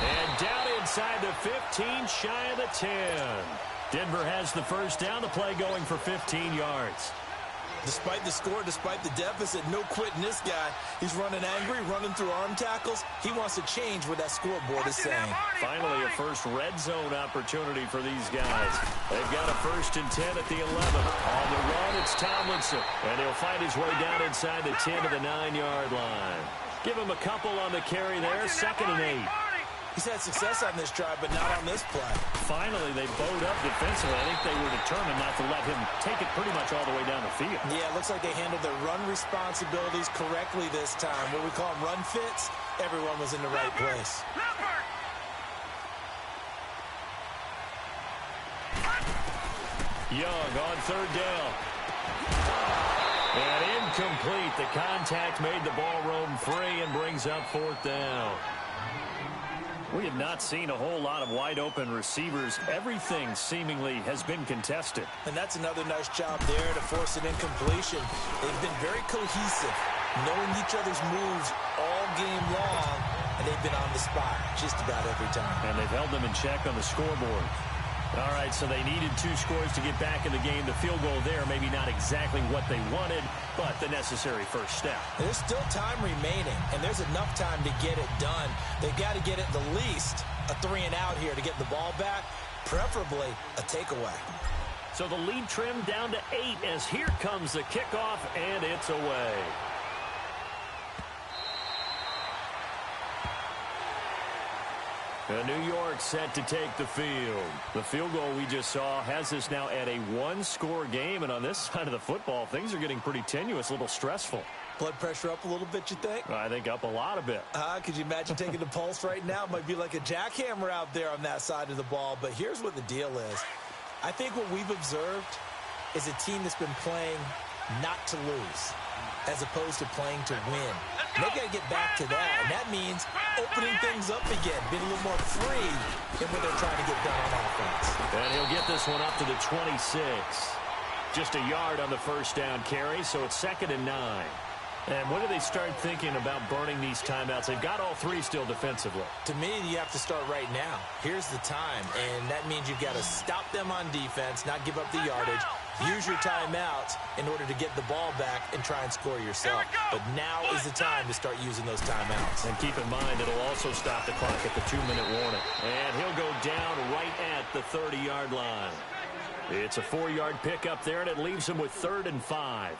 And down inside the 15, shy of the 10. Denver has the 1st down, the play going for 15 yards. Despite the score, despite the deficit, no quitting this guy. He's running angry, running through arm tackles. He wants to change what that scoreboard is saying. Finally, a first red zone opportunity for these guys. They've got a 1st and 10 at the 11. On the run, it's Tomlinson. And he'll find his way down inside the 10 to the 9-yard line. Give him a couple on the carry there, 2nd and 8. He's had success on this drive, but not on this play. Finally, they bowed up defensively. I think they were determined not to let him take it pretty much all the way down the field. Yeah, it looks like they handled their run responsibilities correctly this time. What we call them run fits, everyone was in the right place. Young on third down. And incomplete. The contact made the ball roam free and brings up fourth down. We have not seen a whole lot of wide-open receivers. Everything seemingly has been contested. And that's another nice job there to force an incompletion. They've been very cohesive, knowing each other's moves all game long, and they've been on the spot just about every time. And they've held them in check on the scoreboard. All right, so they needed 2 scores to get back in the game. The field goal there, maybe not exactly what they wanted, but the necessary first step. There's still time remaining, and there's enough time to get it done. They've got to get it the least a 3-and-out here to get the ball back, preferably a takeaway. So the lead trimmed down to 8 as here comes the kickoff, and it's away. New York set to take the field. The field goal we just saw has us now at a 1-score game, and on this side of the football, things are getting pretty tenuous, a little stressful. Blood pressure up a little bit, you think? I think up a lot of bit. Could you imagine taking the pulse right now? It might be like a jackhammer out there on that side of the ball, but here's what the deal is. I think what we've observed is a team that's been playing not to lose, as opposed to playing to win. And they've got to get back to that, and that means opening things up again, being a little more free than what they're trying to get done on offense. And he'll get this one up to the 26. Just a yard on the first down carry, so it's 2nd and 9. And when do they start thinking about burning these timeouts? They've got all 3 still defensively. To me, you have to start right now. Here's the time, and that means you've got to stop them on defense, not give up the yardage, use your timeouts in order to get the ball back and try and score yourself. But now is the time to start using those timeouts. And keep in mind, it'll also stop the clock at the 2-minute warning. And he'll go down right at the 30-yard line. It's a 4-yard pickup there, and it leaves him with 3rd and 5.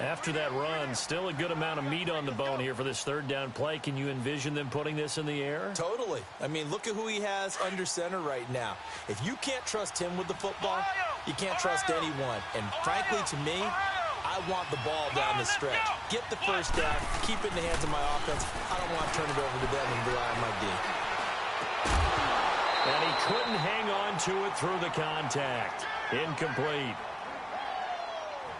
After that run, still a good amount of meat on the bone here for this 3rd down play. Can you envision them putting this in the air? Totally. I mean, look at who he has under center right now. If you can't trust him with the football, you can't trust anyone. And frankly, to me, I want the ball down the stretch. Get the first down, keep it in the hands of my offense. I don't want to turn it over to them and rely on my D. And he couldn't hang on to it through the contact. Incomplete.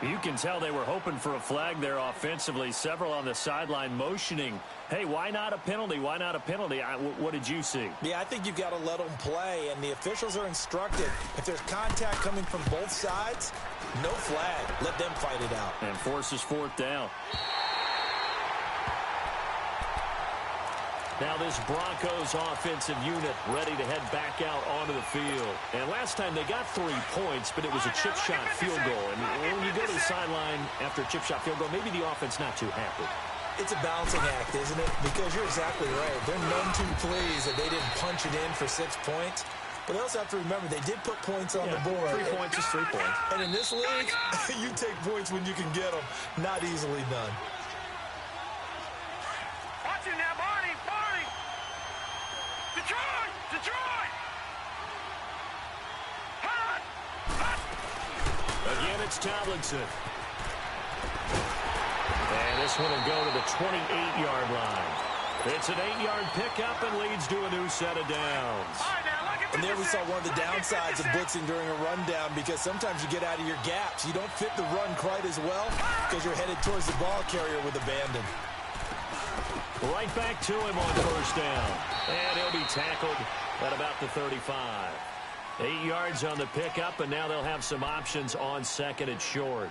You can tell they were hoping for a flag there offensively. Several on the sideline motioning, hey, why not a penalty? Why not a penalty? What did you see? Yeah, I think you've got to let them play, and the officials are instructed. If there's contact coming from both sides, no flag. Let them fight it out. And forces 4th down. Now this Broncos offensive unit ready to head back out onto the field. And last time they got 3 points, but it was a chip shot field goal. And when you go to the sideline after a chip shot field goal, maybe the offense not too happy. It's a balancing act, isn't it? Because you're exactly right. They're none too pleased that they didn't punch it in for 6 points. But they also have to remember they did put points on the board. 3 points is 3 points. And in this league, you take points when you can get them. Not easily done. Watch it now, Barney! Detroit! Detroit! Hot! Hot! Again, it's Tomlinson. And this one will go to the 28-yard line. It's an 8-yard pickup and leads to a new set of downs. And there we saw one of the downsides of blitzing during a rundown, because sometimes you get out of your gaps. You don't fit the run quite as well because you're headed towards the ball carrier with abandon. Right back to him on first down. And he'll be tackled at about the 35. 8 yards on the pickup, and now they'll have some options on 2nd and short.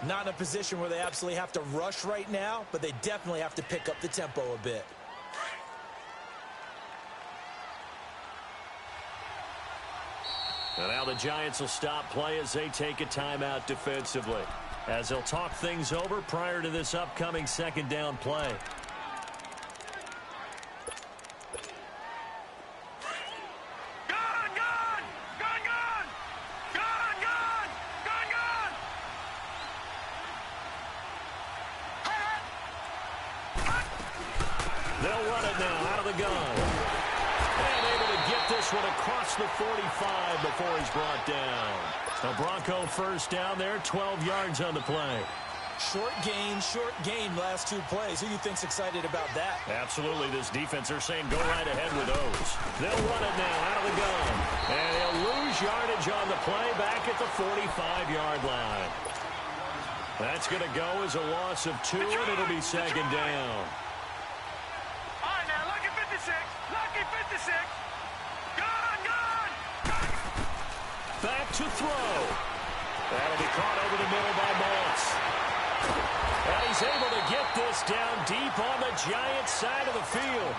Not in a position where they absolutely have to rush right now, but they definitely have to pick up the tempo a bit. And now the Giants will stop play as they take a timeout defensively, as they'll talk things over prior to this upcoming 2nd down play. They'll run it now out of the gun. this one across the 45 before he's brought down. A Bronco first down there, 12 yards on the play. Short gain last 2 plays. Who do you think's excited about that? Absolutely. This defense, they're saying go right ahead with those. They'll run it now out of the gun. And he'll lose yardage on the play back at the 45-yard line. That's going to go as a loss of 2, and it'll be second down. All right, now, lucky 56. Lucky 56. Gone. Back to throw. That'll be caught over the middle by Moss. And he's able to get this down deep on the Giants' side of the field.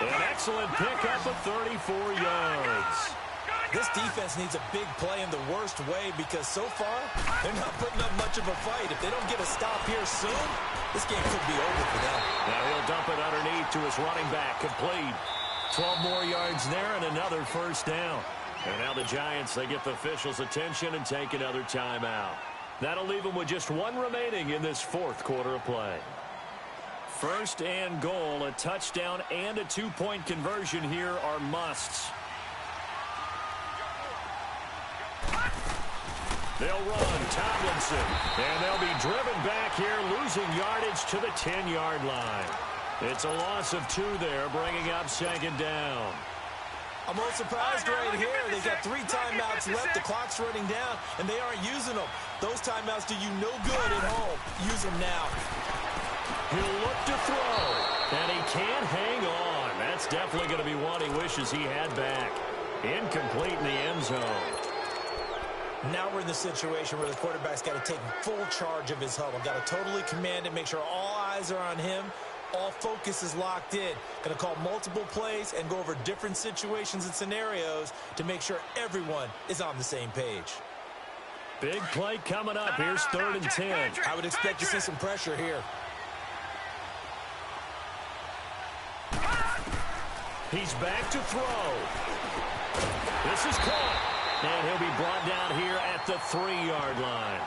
An excellent pickup of 34 yards. This defense needs a big play in the worst way because so far, they're not putting up much of a fight. If they don't get a stop here soon, this game could be over for them. Now he'll dump it underneath to his running back, complete. 12 more yards there and another first down. And now the Giants, they get the officials' attention and take another timeout. That'll leave them with just 1 remaining in this 4th quarter of play. First and goal, a touchdown and a 2-point conversion here are musts. They'll run Tomlinson, and they'll be driven back here, losing yardage to the 10-yard line. It's a loss of 2 there, bringing up second down. I'm a little surprised right here. They've got 3 timeouts left. The clock's running down, and they aren't using them. Those timeouts do you no good at home. Use them now. He'll look to throw, and he can't hang on. That's definitely going to be one he wishes he had back. Incomplete in the end zone. Now we're in the situation where the quarterback's got to take full charge of his huddle. Got to totally command it, make sure all eyes are on him. All focus is locked in. Going to call multiple plays and go over different situations and scenarios to make sure everyone is on the same page. Big play coming up. Here's 3rd and 10. I would expect to see some pressure here. He's back to throw. This is caught. And he'll be brought down here at the 3-yard line.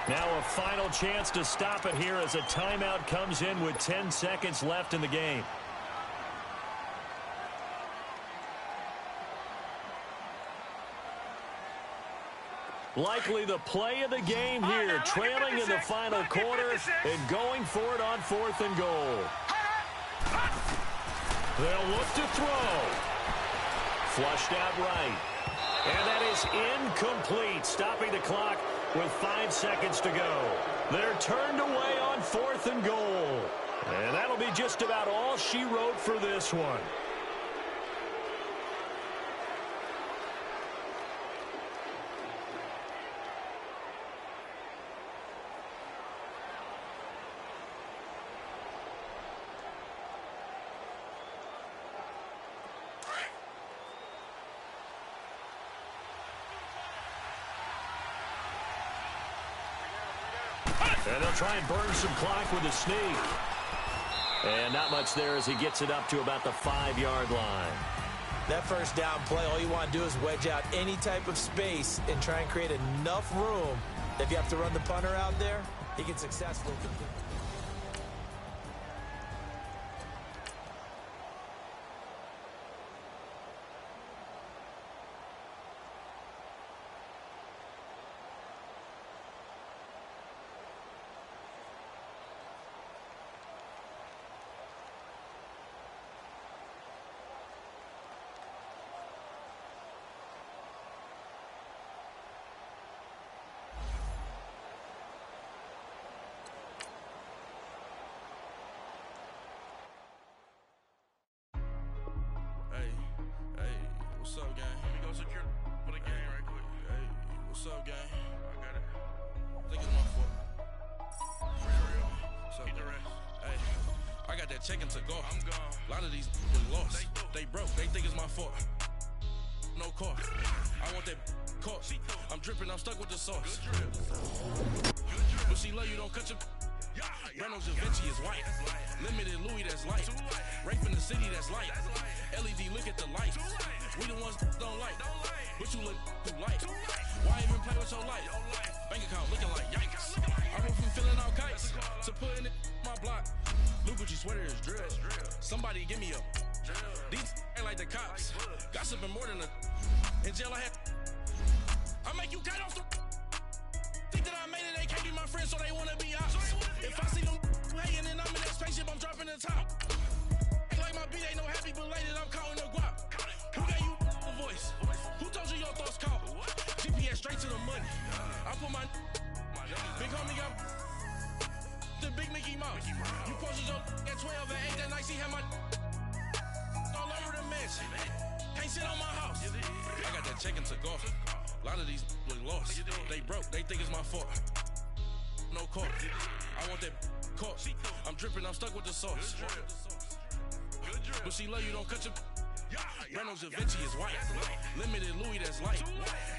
Now a final chance to stop it here as a timeout comes in with 10 seconds left in the game. Likely the play of the game here, trailing in the final quarter and going for it on 4th and goal. They'll look to throw. Flushed out right. And that is incomplete, stopping the clock with 5 seconds to go. They're turned away on 4th and goal. And that'll be just about all she wrote for this one. And they'll try and burn some clock with a sneak. And not much there as he gets it up to about the 5-yard line. That first down play, all you want to do is wedge out any type of space and try and create enough room that if you have to run the punter out there, he can successfully complete. What's up, gang? Let me go secure for the game right quick. Hey, what's up, gang? I got it. I think it's my fault. For real. What's up, gang? Hey, I got that check-in to go. I'm gone. A lot of these was lost. They broke. They think it's my fault. No car. I want that caught. I'm dripping. I'm stuck with the sauce. But she love you, don't cut your... Brano Da Vinci is white. Limited Louis, that's light. Rape in the city, that's light. LED, look at the light. We the ones don't like. But you look too light. Why even play with your life? Bank account looking like yikes. I went from filling out kites to putting it in my block. New Gucci sweater is drill. Somebody give me a... These ain't like the cops. Got gossiping more than a. In jail, I had. I make you cut off the. Think that I made it, they can't be my friends, so they wanna be out. If I see them hating and I'm in that spaceship, I'm dropping the top. Ain't like my beat, ain't no happy belated, I'm calling the guap. Who gave you a voice? Who told you your thoughts count? GPS straight to the money. I put my big homie got the big Mickey Mouse. You posted your at 12 and 8 that night, she had my all over the mansion. Can't sit on my house. I got that check into golf. A lot of these look lost. They broke, they think it's my fault. No court. I want that court. I'm dripping, I'm stuck with the sauce. But she love you, don't cut your. Reynolds Da Vinci is white. Limited Louis, that's light.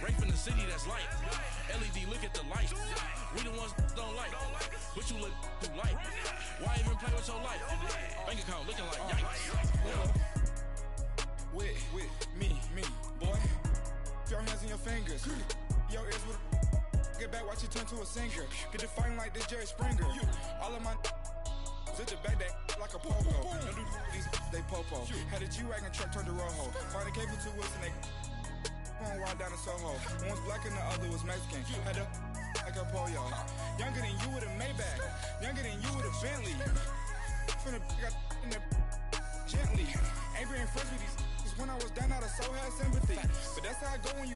Rape in the city, that's light. LED, look at the light. We the ones don't like. But you look too light. Why even play with your life? Bank account looking like yikes. With me, boy. Your hands in your fingers. Your ears with get back, watch you turn to a singer. Get the fighting like this Jerry Springer. All of my sit the back that like a popo. Don't do these they popo. Had a G-Wagon truck turned to Rojo. Find a cable 2 wheels and they going wild down in Soho. One was black and the other was Mexican. Had a like a pollo. Younger than you with a Maybach. Younger than you with a Bentley. From the got in the gently. Ain't being friends with these. When I was down out of so had sympathy. But that's how I go when you